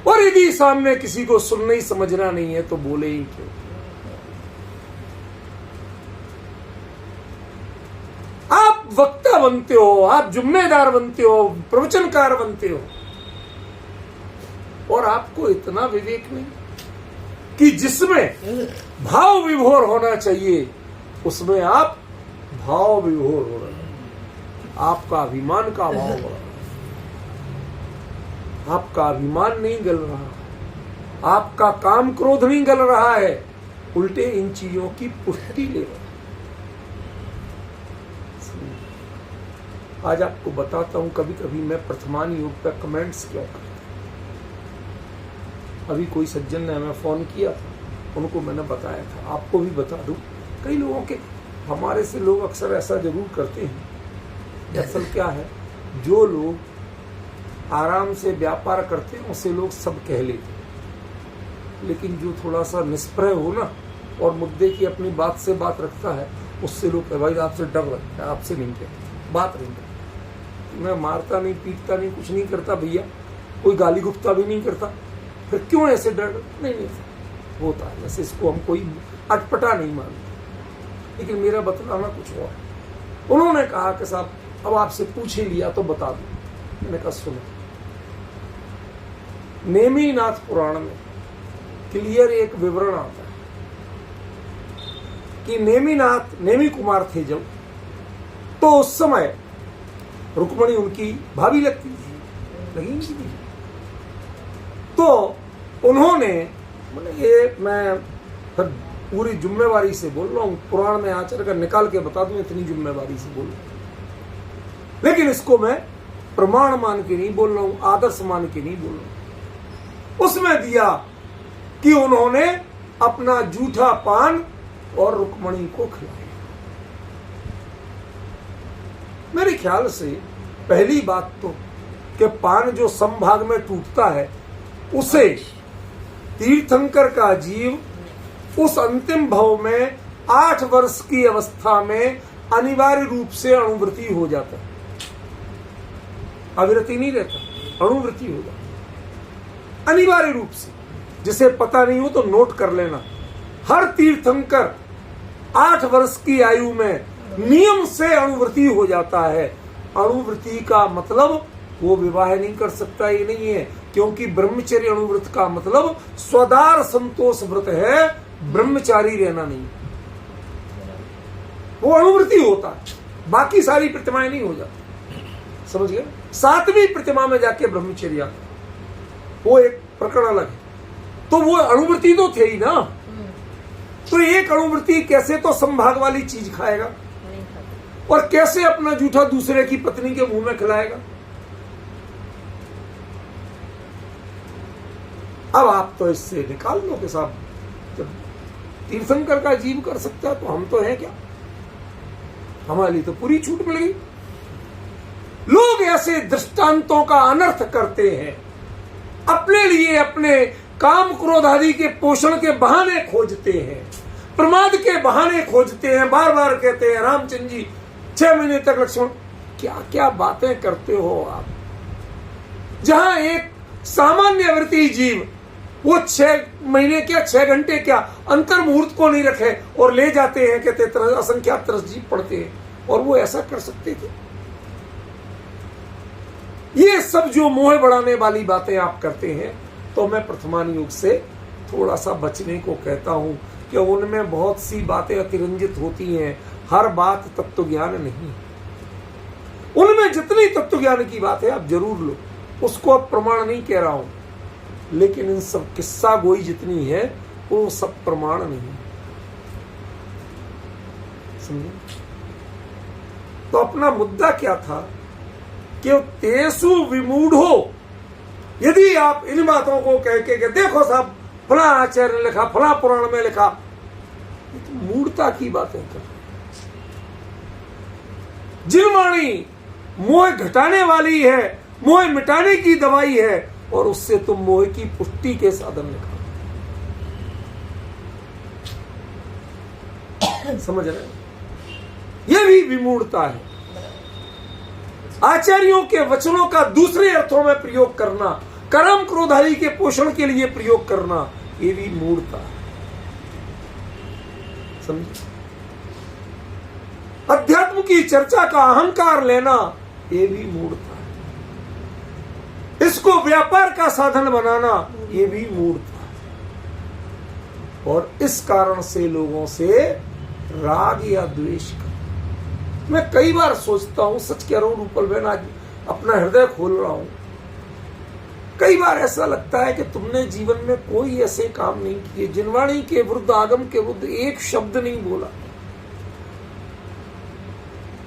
और यदि सामने किसी को सुनना ही समझना नहीं है तो बोले ही क्यों? आप वक्ता बनते हो, आप जिम्मेदार बनते हो, प्रवचनकार बनते हो, और आपको इतना विवेक नहीं कि जिसमें भाव विभोर होना चाहिए उसमें आप भाव विभोर हो रहे हैं। आपका अभिमान का भाव हो रहा है, आपका अभिमान नहीं गल रहा, आपका काम क्रोध नहीं गल रहा है, उल्टे इन चीजों की पुष्टि ले रहा है। आज आपको बताता हूं, कभी कभी मैं प्रथमान योग पर कमेंट्स क्यों करता। अभी कोई सज्जन ने हमें फोन किया था, उनको मैंने बताया था, आपको भी बता दूं। कई लोगों के, हमारे से लोग अक्सर ऐसा जरूर करते हैं, असल क्या है, जो लोग आराम से व्यापार करते हैं उसे लोग सब कह लेते हैं, लेकिन जो थोड़ा सा निष्प्रय हो ना और मुद्दे की अपनी बात से बात रखता है, उससे लोग भाई आपसे डर लगता है, आपसे नहीं कहते, बात नहीं करते। मैं मारता नहीं, पीटता नहीं, कुछ नहीं करता भैया, कोई गाली गुप्ता भी नहीं करता, फिर क्यों ऐसे डर? नहीं होता है, वैसे इसको हम कोई अटपटा नहीं मानते, लेकिन मेरा बतलाना कुछ और है। उन्होंने कहा कि साहब अब आपसे पूछ ही लिया तो बता दो। मैंने कहा सुनो, नेमिनाथ पुराण में क्लियर एक विवरण आता है कि नेमिनाथ नेमी कुमार थे जब, तो उस समय रुक्मणी उनकी भाभी लगती थी, लगी नहीं थी। तो उन्होंने, ये मैं फिर पूरी जिम्मेवारी से बोल रहा हूं, पुराण में आचर कर निकाल के बता दूं, इतनी जिम्मेवारी से बोल रहा हूं, लेकिन इसको मैं प्रमाण मान के नहीं बोल रहा हूं, आदर्श मान के नहीं बोल रहा हूं। उसमें दिया कि उन्होंने अपना जूठा पान और रुक्मणी को खिलाया। मेरे ख्याल से पहली बात तो कि पान जो समभाग में टूटता है उसे तीर्थंकर का जीव उस अंतिम भव में 8 वर्ष की अवस्था में अनिवार्य रूप से अणुवृत्ति हो जाता है, अविरति नहीं रहता, अणुवृत्ति हो जाता अनिवार्य रूप से। जिसे पता नहीं हो तो नोट कर लेना, हर तीर्थंकर 8 वर्ष की आयु में नियम से अणुवृत्ति हो जाता है। अणुवृत्ति का मतलब वो विवाह नहीं कर सकता, ये नहीं है, क्योंकि ब्रह्मचर्य अणुव्रत का मतलब स्वदार संतोष व्रत है, ब्रह्मचारी रहना नहीं। वो अणुव्रत ही होता है, बाकी सारी प्रतिमाएं नहीं हो जाती, समझ गए। 7वीं प्रतिमा में जाके ब्रह्मचर्य आता, वो एक प्रकरण अलग है। तो वो अणुव्रती तो थे ही ना, तो एक अणुव्रती कैसे तो संभाग वाली चीज खाएगा नहीं खाता। और कैसे अपना जूठा दूसरे की पत्नी के मुंह में खिलाएगा। अब आप तो इससे निकाल लो कि साहब जब तीर्थंकर का जीव कर सकता है तो हम तो हैं क्या, हमारे लिए तो पूरी छूट मिल गई। लोग ऐसे दृष्टांतों का अनर्थ करते हैं, अपने लिए अपने काम क्रोध आदि के पोषण के बहाने खोजते हैं, प्रमाद के बहाने खोजते हैं, बार बार कहते हैं रामचंद्र जी 6 महीने तक लक्ष्मण, क्या क्या बातें करते हो आप। जहां एक सामान्य व्रती जीव वो 6 महीने क्या 6 घंटे क्या अंतर मुहूर्त को नहीं रखे और ले जाते हैं, कहते असंख्यात तरसजीव पढ़ते हैं, और वो ऐसा कर सकते थे। ये सब जो मोह बढ़ाने वाली बातें आप करते हैं, तो मैं प्रथमान युग से थोड़ा सा बचने को कहता हूं कि उनमें बहुत सी बातें अतिरंजित होती हैं, हर बात तत्व ज्ञान नहीं। उनमें जितनी तत्व ज्ञान की बात है आप जरूर लो, उसको अब प्रमाण नहीं कह रहा हूं, लेकिन इन सब किस्सा गोई जितनी है वो सब प्रमाण नहीं, समझे। तो अपना मुद्दा क्या था कि तेसु विमूढ़ो, यदि आप इन बातों को कह के देखो साहब फला आचार्य ने लिखा, फला पुराण में लिखा, तो मूढ़ता की बातें कर। जिनवाणी मोह घटाने वाली है, मोह मिटाने की दवाई है, और उससे तुम मोह की पुष्टि के साधन निकालो। समझ रहे हैं? यह भी विमूढ़ता है। आचार्यों के वचनों का दूसरे अर्थों में प्रयोग करना, कर्म क्रोध आदि के पोषण के लिए प्रयोग करना, ये भी मूढ़ता है, समझे। अध्यात्म की चर्चा का अहंकार लेना, ये भी मूढ़ता है। इसको व्यापार का साधन बनाना, ये भी मूढ़ता है। और इस कारण से लोगों से राग या द्वेष का, मैं कई बार सोचता हूं, सच कह रहा हूं रूपल बहन, आज अपना हृदय खोल रहा हूं, कई बार ऐसा लगता है कि तुमने जीवन में कोई ऐसे काम नहीं किए, जिनवाणी के विरुद्ध, आगम के विरुद्ध एक शब्द नहीं बोला,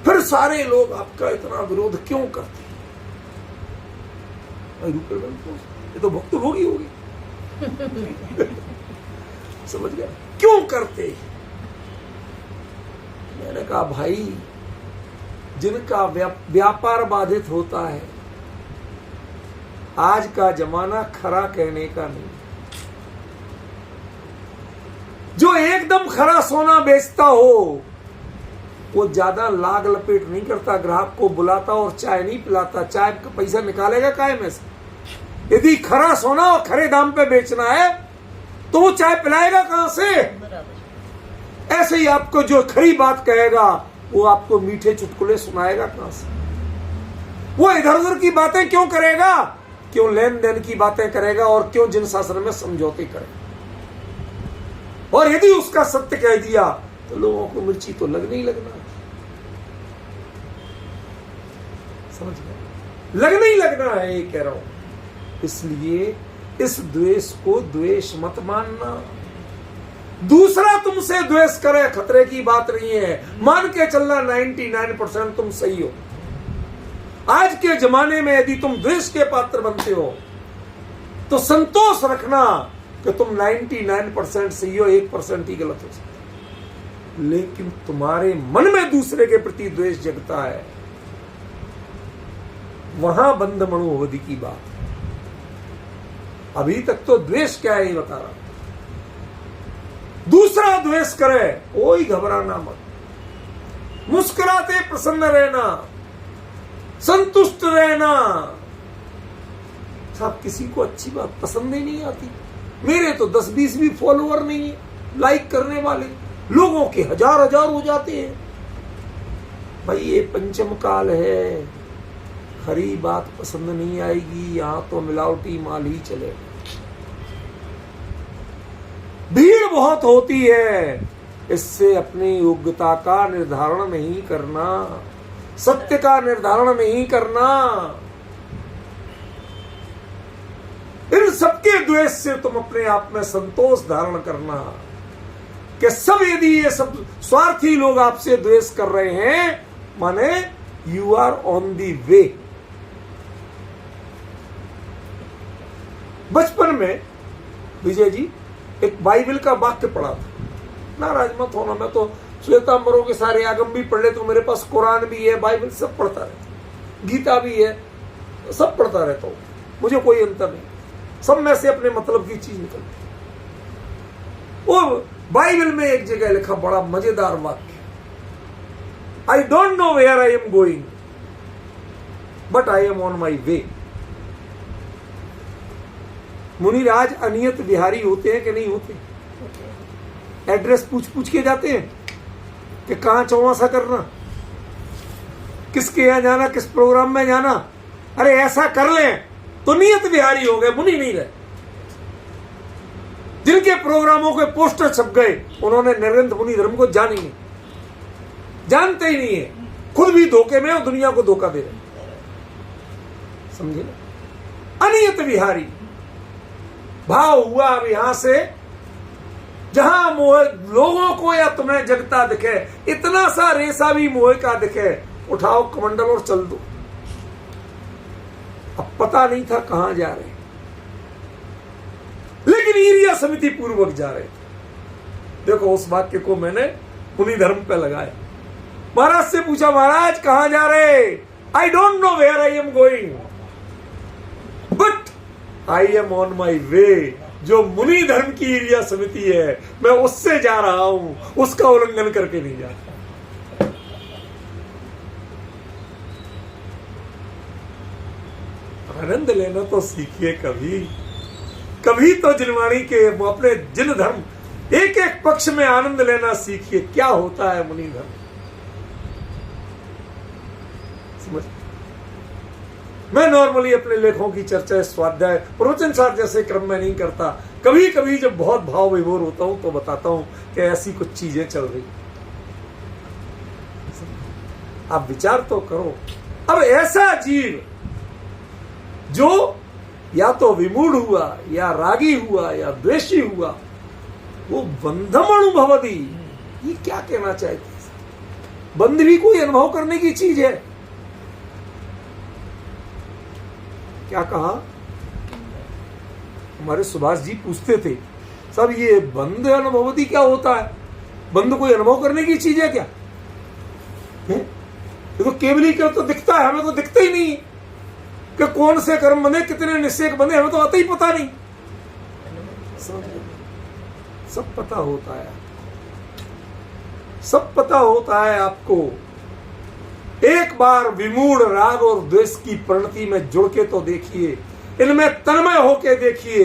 फिर सारे लोग आपका इतना विरोध क्यों करते हैं। रूपल बहन, ये तो भक्त लोग ही होगी। समझ गया क्यों करते हैं। मैंने कहा भाई, जिनका व्यापार बाधित होता है, आज का जमाना खरा कहने का नहीं। जो एकदम खरा सोना बेचता हो, वो ज्यादा लाग लपेट नहीं करता, ग्राहक को बुलाता और चाय नहीं पिलाता, चाय का पैसा निकालेगा काय में से। यदि खरा सोना और खरे दाम पे बेचना है तो वो चाय पिलाएगा कहां से। ऐसे ही आपको जो खरी बात कहेगा वो आपको मीठे चुटकुले सुनाएगा कहां से। वो इधर उधर की बातें क्यों करेगा, क्यों लेन देन की बातें करेगा, और क्यों जिन शास्त्र में समझौते करेगा। और यदि उसका सत्य कह दिया तो लोगों को मिर्ची तो लगना ही लगना, समझ गए, लगना ही लगना है, ये कह रहा हूं। इसलिए इस द्वेष को द्वेष मत मानना। दूसरा तुमसे द्वेष करे, खतरे की बात नहीं है, मान के चलना 99% तुम सही हो। आज के जमाने में यदि तुम द्वेष के पात्र बनते हो तो संतोष रखना कि तुम 99% सही हो, 1% ही गलत हो सकता। लेकिन तुम्हारे मन में दूसरे के प्रति द्वेष जगता है, वहां बंद मनोवधि की बात है। अभी तक तो द्वेष क्या है ये बता रहा। दूसरा द्वेष करे, कोई घबराना मत, मुस्कुराते प्रसन्न रहना, संतुष्ट रहना। साहब किसी को अच्छी बात पसंद ही नहीं आती। मेरे तो 10-20 भी फॉलोअर नहीं है, लाइक करने वाले लोगों के हजार हो जाते हैं। भाई ये पंचम काल है, खरी बात पसंद नहीं आएगी, यहां तो मिलावटी माल ही चलेगा। भीड़ बहुत होती है, इससे अपनी योग्यता का निर्धारण नहीं करना, सत्य का निर्धारण नहीं करना। इन सबके द्वेष से तुम अपने आप में संतोष धारण करना कि सब, यदि ये सब स्वार्थी लोग आपसे द्वेष कर रहे हैं, माने यू आर ऑन दी वे। बचपन में विजय जी एक बाइबल का वाक्य पढ़ा था, नाराज मत होना, मैं तो श्वेतांबरों के सारे आगम भी पढ़ ले, तो मेरे पास कुरान भी है, बाइबल सब पढ़ता रहता, गीता भी है, सब पढ़ता रहता हूं, मुझे कोई अंतर नहीं, सब में से अपने मतलब की चीज निकलती। और बाइबल में एक जगह लिखा बड़ा मजेदार वाक्य, I don't know where I am going but I am on my way. मुनिराज अनियत विहारी होते हैं कि नहीं होते? एड्रेस पूछ पूछ के जाते हैं कि कहां चौमासा करना, किसके यहां जाना, किस प्रोग्राम में जाना। अरे ऐसा कर लें तो नियत विहारी हो गए, मुनि नहीं रहे। जिनके प्रोग्रामों के पोस्टर छप गए, उन्होंने नरेंद्र मुनि धर्म को जान ही नहीं, जानते ही नहीं है, खुद भी धोखे में और दुनिया को धोखा दे रहे। समझे ना? अनियत विहारी भाव हुआ। अब यहां से जहां मोह लोगों को या तुम्हें जगता दिखे, इतना सा रेसा भी मोह का दिखे, उठाओ कमंडल और चल दो। अब पता नहीं था कहां जा रहे, लेकिन ईरिया समिति पूर्वक जा रहे थे। देखो उस वाक्य को मैंने मुनि धर्म पे लगाया। महाराज से पूछा, महाराज कहां जा रहे? I don't know where I am going but I am on my way. जो मुनि धर्म की ईरिया समिति है, मैं उससे जा रहा हूं, उसका उल्लंघन करके नहीं जा रहा। आनंद लेना तो सीखिए कभी, कभी तो जिनवाणी के अपने जिन धर्म एक एक पक्ष में आनंद लेना सीखिए। क्या होता है मुनि धर्म, समझ। मैं नॉर्मली अपने लेखों की चर्चा स्वाध्याय प्रवचन सार जैसे क्रम में नहीं करता। कभी कभी जब बहुत भाव विभोर होता हूं तो बताता हूं कि ऐसी कुछ चीजें चल रही। आप विचार तो करो, अब ऐसा जीव जो या तो विमूढ़ हुआ, या रागी हुआ, या द्वेषी हुआ, वो बंधम अनुभवती, ये क्या कहना चाहते? बंध भी कोई अनुभव करने की चीज है। क्या कहा? हमारे सुभाष जी पूछते थे, सब ये बंध अनुभवती क्या होता है? बंध कोई अनुभव करने की चीज है क्या? ये तो केवली क्या तो दिखता है, हमें तो दिखता ही नहीं कि कौन से कर्म बंधे, कितने निश्चय बंधे, हमें तो आता ही पता नहीं। सब पता होता है, सब पता होता है आपको। एक बार विमूढ़ राग और द्वेष की परिणति में जुड़ के तो देखिए, इनमें तन्मय होके देखिए।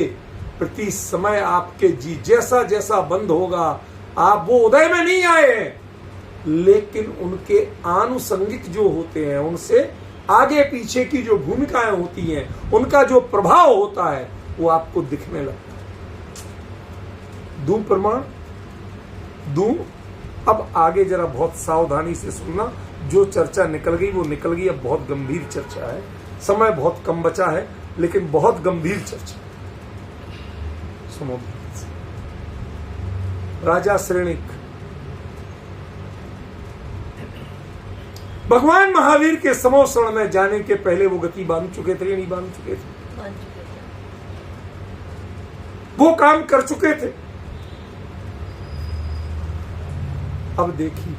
प्रति समय आपके जी जैसा जैसा बंद होगा, आप वो उदय में नहीं आए, लेकिन उनके आनुषंगिक जो होते हैं, उनसे आगे पीछे की जो भूमिकाएं होती हैं, उनका जो प्रभाव होता है, वो आपको दिखने लगता है। दूं प्रमाण दूं। अब आगे जरा बहुत सावधानी से सुनना, जो चर्चा निकल गई वो निकल गई। अब बहुत गंभीर चर्चा है, समय बहुत कम बचा है, लेकिन बहुत गंभीर चर्चा। सुनो। राजा श्रेणिक भगवान महावीर के समोषण में जाने के पहले वो गति बांध चुके थे या नहीं बांध चुके थे? वो काम कर चुके थे। अब देखिए,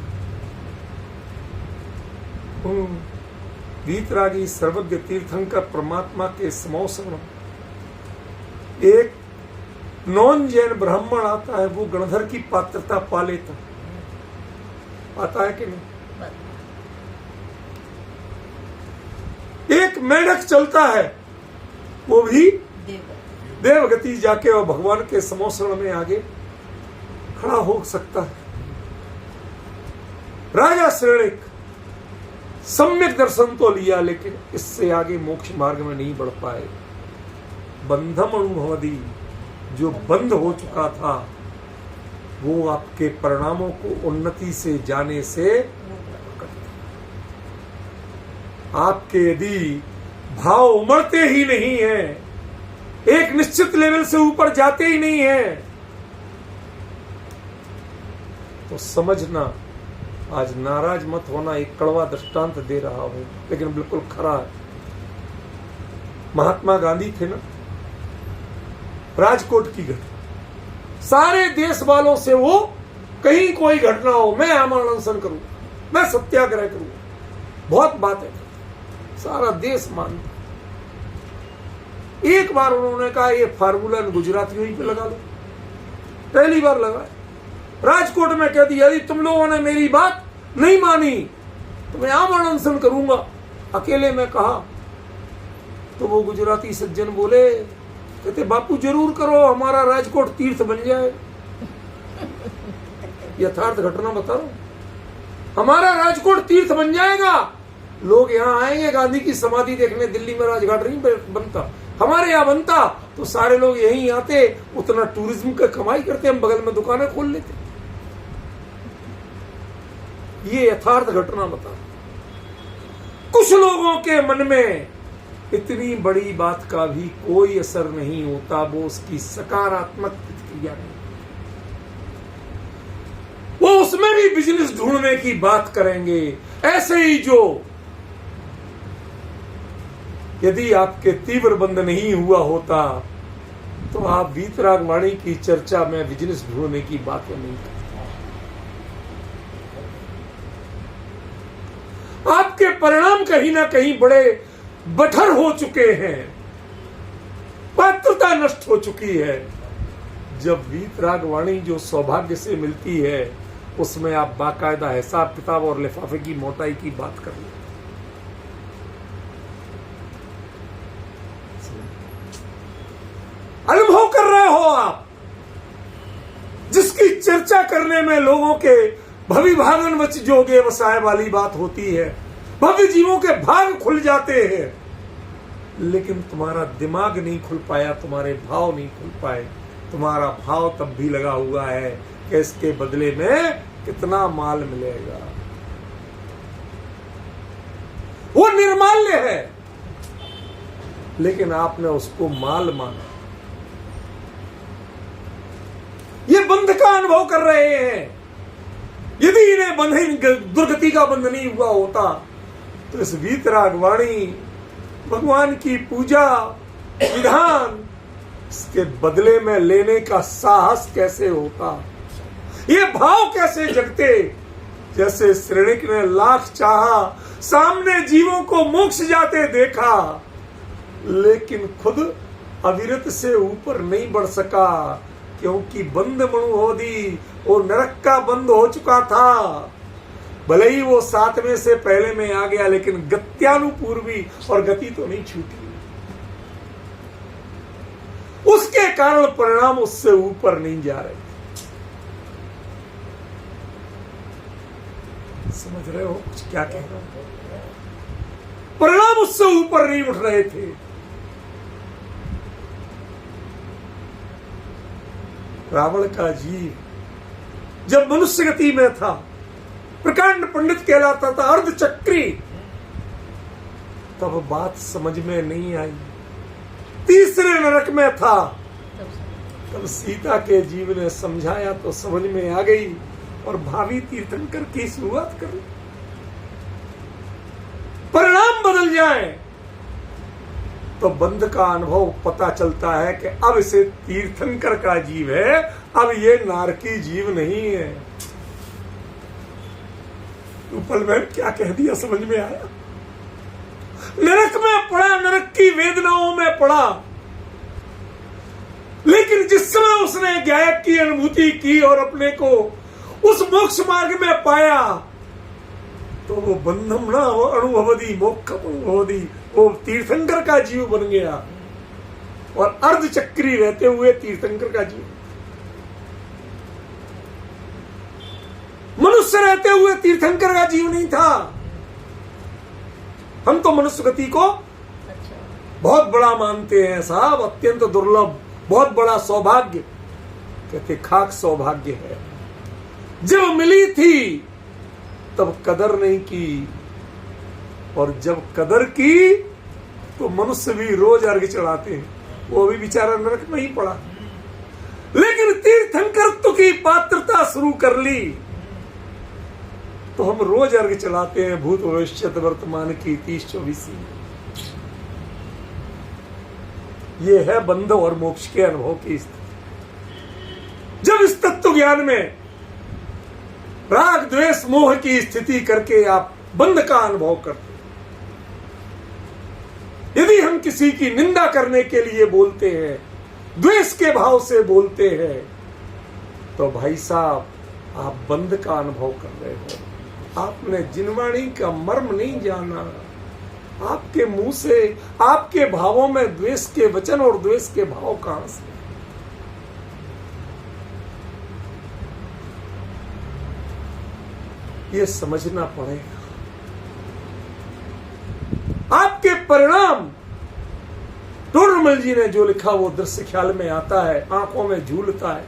वीतरागी सर्वज्ञ तीर्थंकर परमात्मा के समोषण एक नॉन जैन ब्राह्मण आता है, वो गणधर की पात्रता पा लेता, आता है कि नहीं? एक मेढक चलता है, वो भी देवगति जाके और भगवान के समोषण में आगे खड़ा हो सकता है। राजा श्रेणिक सम्यक दर्शन तो लिया, लेकिन इससे आगे मोक्ष मार्ग में नहीं बढ़ पाए। बंधम अनुभवदी, जो बंद हो चुका था, वो आपके परिणामों को उन्नति से जाने से आपके यदि भाव उमड़ते ही नहीं है, एक निश्चित लेवल से ऊपर जाते ही नहीं है, तो समझना आज नाराज मत होना। एक कड़वा दृष्टांत दे रहा हूं, लेकिन बिल्कुल खरा है। महात्मा गांधी थे ना, राजकोट की घटना, सारे देश वालों से वो कहीं कोई घटना हो, मैं आमरण अनशन करूं, मैं सत्याग्रह करूं, बहुत बातें, सारा देश मानता। एक बार उन्होंने कहा ये फार्मूला गुजरातियों ही पे लगा लो, पहली बार लगाया, राजकोट में कह दिया यदि तुम लोगों ने मेरी बात नहीं मानी तो मैं आमरण अनशन करूंगा, अकेले में कहा। तो वो गुजराती सज्जन बोले, कहते बापू जरूर करो, हमारा राजकोट तीर्थ बन जाए। यथार्थ घटना बता रहा हूं, हमारा राजकोट तीर्थ बन जाएगा, लोग यहां आएंगे गांधी की समाधि देखने। दिल्ली में राजघाट नहीं बनता, हमारे यहां बनता तो सारे लोग यहीं आते, उतना टूरिज्म का कमाई करते, हम बगल में दुकानें खोल लेते। ये यथार्थ घटना बता। कुछ लोगों के मन में इतनी बड़ी बात का भी कोई असर नहीं होता, वो उसकी सकारात्मक प्रतिक्रिया नहीं, वो उसमें भी बिजनेस ढूंढने की बात करेंगे। ऐसे ही जो यदि आपके तीव्र बंध नहीं हुआ होता तो आप वीतराग वाणी की चर्चा में बिजनेस ढूंढने की बात नहीं करते। आपके परिणाम कहीं ना कहीं बड़े बठर हो चुके हैं, पात्रता नष्ट हो चुकी है। जब वीतराग वाणी जो सौभाग्य से मिलती है, उसमें आप बाकायदा हिसाब किताब और लिफाफे की मोटाई की बात कर लें। अनुभव कर रहे हो आप, जिसकी चर्चा करने में लोगों के भवि भागन वच जोगे वसाए वाली बात होती है, भव्य जीवों के भाग खुल जाते हैं, लेकिन तुम्हारा दिमाग नहीं खुल पाया, तुम्हारे भाव नहीं खुल पाए। तुम्हारा भाव तब भी लगा हुआ है कि इसके बदले में कितना माल मिलेगा। वो निर्माल्य है, लेकिन आपने उसको माल माना। ये बंध का अनुभव कर रहे हैं। यदि इन्हें बंध दुर्गति का बंध नहीं हुआ होता तो इस वीतराग वाणी, भगवान की पूजा विधान, इसके बदले में लेने का साहस कैसे होता, ये भाव कैसे जगते। जैसे श्रेणिक ने लाख चाहा, सामने जीवों को मोक्ष जाते देखा, लेकिन खुद अविरत से ऊपर नहीं बढ़ सका, क्योंकि बंद मणुहोदी, वो नरक का बंद हो चुका था। भले ही वो 7वें से पहले में आ गया, लेकिन गत्यानुपूर्वी और गति तो नहीं छूटी। उसके कारण परिणाम उससे ऊपर नहीं जा रहे। समझ रहे हो कुछ क्या कह रहा हूं? परिणाम उससे ऊपर नहीं उठ रहे थे। रावण का जीव जब मनुष्य गति में था, प्रकांड पंडित कहलाता था, अर्धचक्री, तब बात समझ में नहीं आई। तीसरे नरक में था, तब सीता के जीव ने समझाया तो समझ में आ गई और भावी तीर्थंकर की शुरुआत कर ली। परिणाम बदल जाए तो बंध का अनुभव पता चलता है कि अब इसे तीर्थंकर का जीव है, अब ये नारकी जीव नहीं है। उपल में क्या कह दिया समझ में आया? नरक में पड़ा, नरक की वेदनाओं में पड़ा, लेकिन जिस समय उसने गायक की अनुभूति की और अपने को उस मोक्ष मार्ग में पाया, तो वो बंधम ना वो अनुभवदी, मोक्ष अनुभवदी, वो तीर्थंकर का जीव बन गया और अर्धचक्री रहते हुए तीर्थंकर का जीव। मनुष्य रहते हुए तीर्थंकर का जीव नहीं था। हम तो मनुष्य गति को अच्छा। बहुत बड़ा मानते हैं साहब, अत्यंत दुर्लभ, बहुत बड़ा सौभाग्य। कहते खाक सौभाग्य है, जब मिली थी तब कदर नहीं की, और जब कदर की तो मनुष्य भी रोज अर्घ चढ़ाते हैं, वो भी बेचारा नरक में ही पड़ा। लेकिन तीर्थंकरत्व की पात्रता शुरू कर ली तो हम रोज अर्घ चढ़ाते हैं, भूत भविष्य वर्तमान की 30-24। ये है बंध और मोक्ष के अनुभव की स्थिति। जब इस तत्व ज्ञान में राग द्वेष मोह की स्थिति करके आप बंध का अनुभव करते, यदि हम किसी की निंदा करने के लिए बोलते हैं, द्वेष के भाव से बोलते हैं, तो भाई साहब आप बंध का अनुभव कर रहे हो। आपने जिनवाणी का मर्म नहीं जाना। आपके मुंह से, आपके भावों में द्वेष के वचन और द्वेष के भाव कहां से? ये समझना पड़ेगा। आपके परिणाम, टोडरमल जी ने जो लिखा वो दृश्य ख्याल में आता है, आंखों में झूलता है।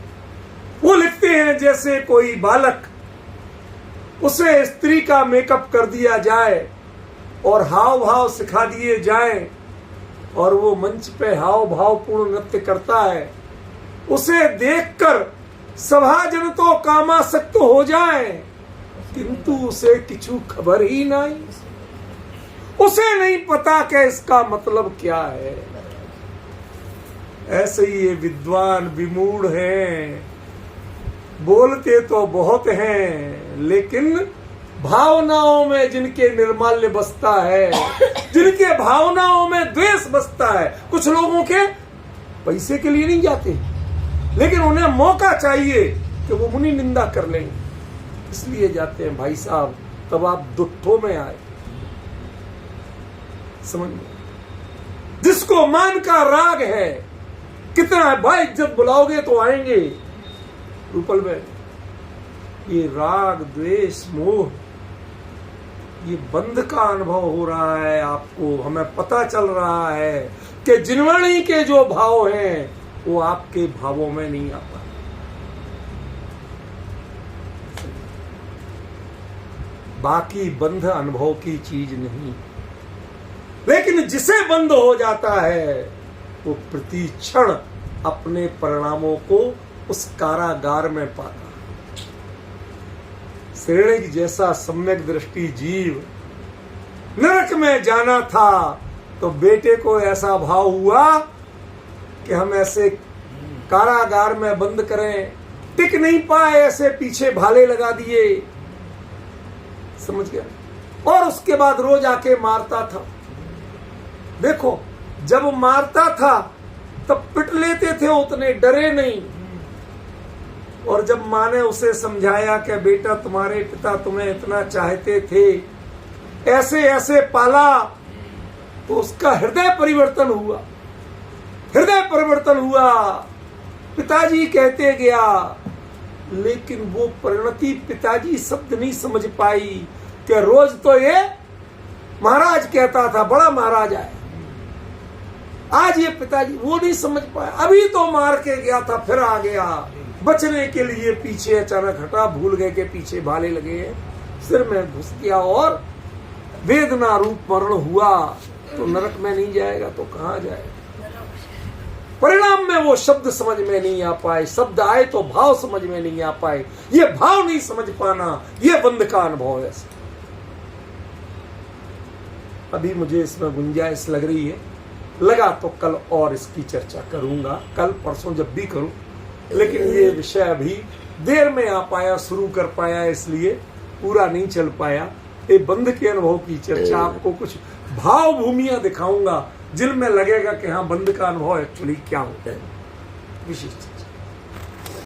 वो लिखते हैं जैसे कोई बालक, उसे स्त्री का मेकअप कर दिया जाए और हाव भाव सिखा दिए जाए और वो मंच पे हाव भाव पूर्ण नृत्य करता है, उसे देखकर सभाजन तो कामासक्त हो जाए, किंतु उसे किछु खबर ही नहीं, उसे नहीं पता कि इसका मतलब क्या है। ऐसे ही ये विद्वान विमूढ़ हैं, बोलते तो बहुत हैं, लेकिन भावनाओं में जिनके निर्माल्य बसता है, जिनके भावनाओं में द्वेष बसता है। कुछ लोगों के पैसे के लिए नहीं जाते, लेकिन उन्हें मौका चाहिए कि वो मुनि निंदा कर लेंगे, इसलिए जाते हैं। भाई साहब तब आप दुट्ठों में आए, समझ में। जिसको मान का राग है, कितना है भाई, इज्जत बुलाओगे तो आएंगे। रूपल में ये राग द्वेष मोह, ये बंध का अनुभव हो रहा है आपको। हमें पता चल रहा है कि जिनवाणी के जो भाव हैं वो आपके भावों में नहीं आता। बाकी बंध अनुभव की चीज नहीं, लेकिन जिसे बंध हो जाता है वो प्रति क्षण अपने परिणामों को उस कारागार में पाता। श्रेणी जैसा सम्यक दृष्टि जीव नरक में जाना था तो बेटे को ऐसा भाव हुआ कि हम ऐसे कारागार में बंद करें, टिक नहीं पाए, ऐसे पीछे भाले लगा दिए, समझ गया। और उसके बाद रोज आके मारता था। देखो जब मारता था तब पिट लेते थे, उतने डरे नहीं। और जब माँ ने उसे समझाया कि बेटा तुम्हारे पिता तुम्हें इतना चाहते थे, ऐसे ऐसे पाला, तो उसका हृदय परिवर्तन हुआ। हृदय परिवर्तन हुआ, पिताजी कहते गया, लेकिन वो परिणति पिताजी शब्द नहीं समझ पाई कि रोज तो ये महाराज कहता था, बड़ा महाराज आया, आज ये पिताजी, वो नहीं समझ पाया। अभी तो मार के गया था, फिर आ गया बचने के लिए, पीछे अचानक हटा, भूल गए कि पीछे भाले लगे हैं, सिर में घुस गया और वेदना रूप मरण हुआ। तो नरक में नहीं जाएगा तो कहां जाएगा? परिणाम में वो शब्द समझ में नहीं आ पाए, शब्द आए तो भाव समझ में नहीं आ पाए। ये भाव नहीं समझ पाना, ये बंध का अनुभव है। अभी मुझे इसमें गुंजाइश लग रही है, लगा तो कल और इसकी चर्चा करूंगा, कल परसों जब भी करूं। लेकिन ये विषय अभी देर में आ पाया, शुरू कर पाया, इसलिए पूरा नहीं चल पाया। ये बंध के अनुभव की चर्चा, आपको कुछ भाव भूमियां दिखाऊंगा जिनमें लगेगा कि हाँ बंध का अनुभव एक्चुअली क्या होता है, विशेष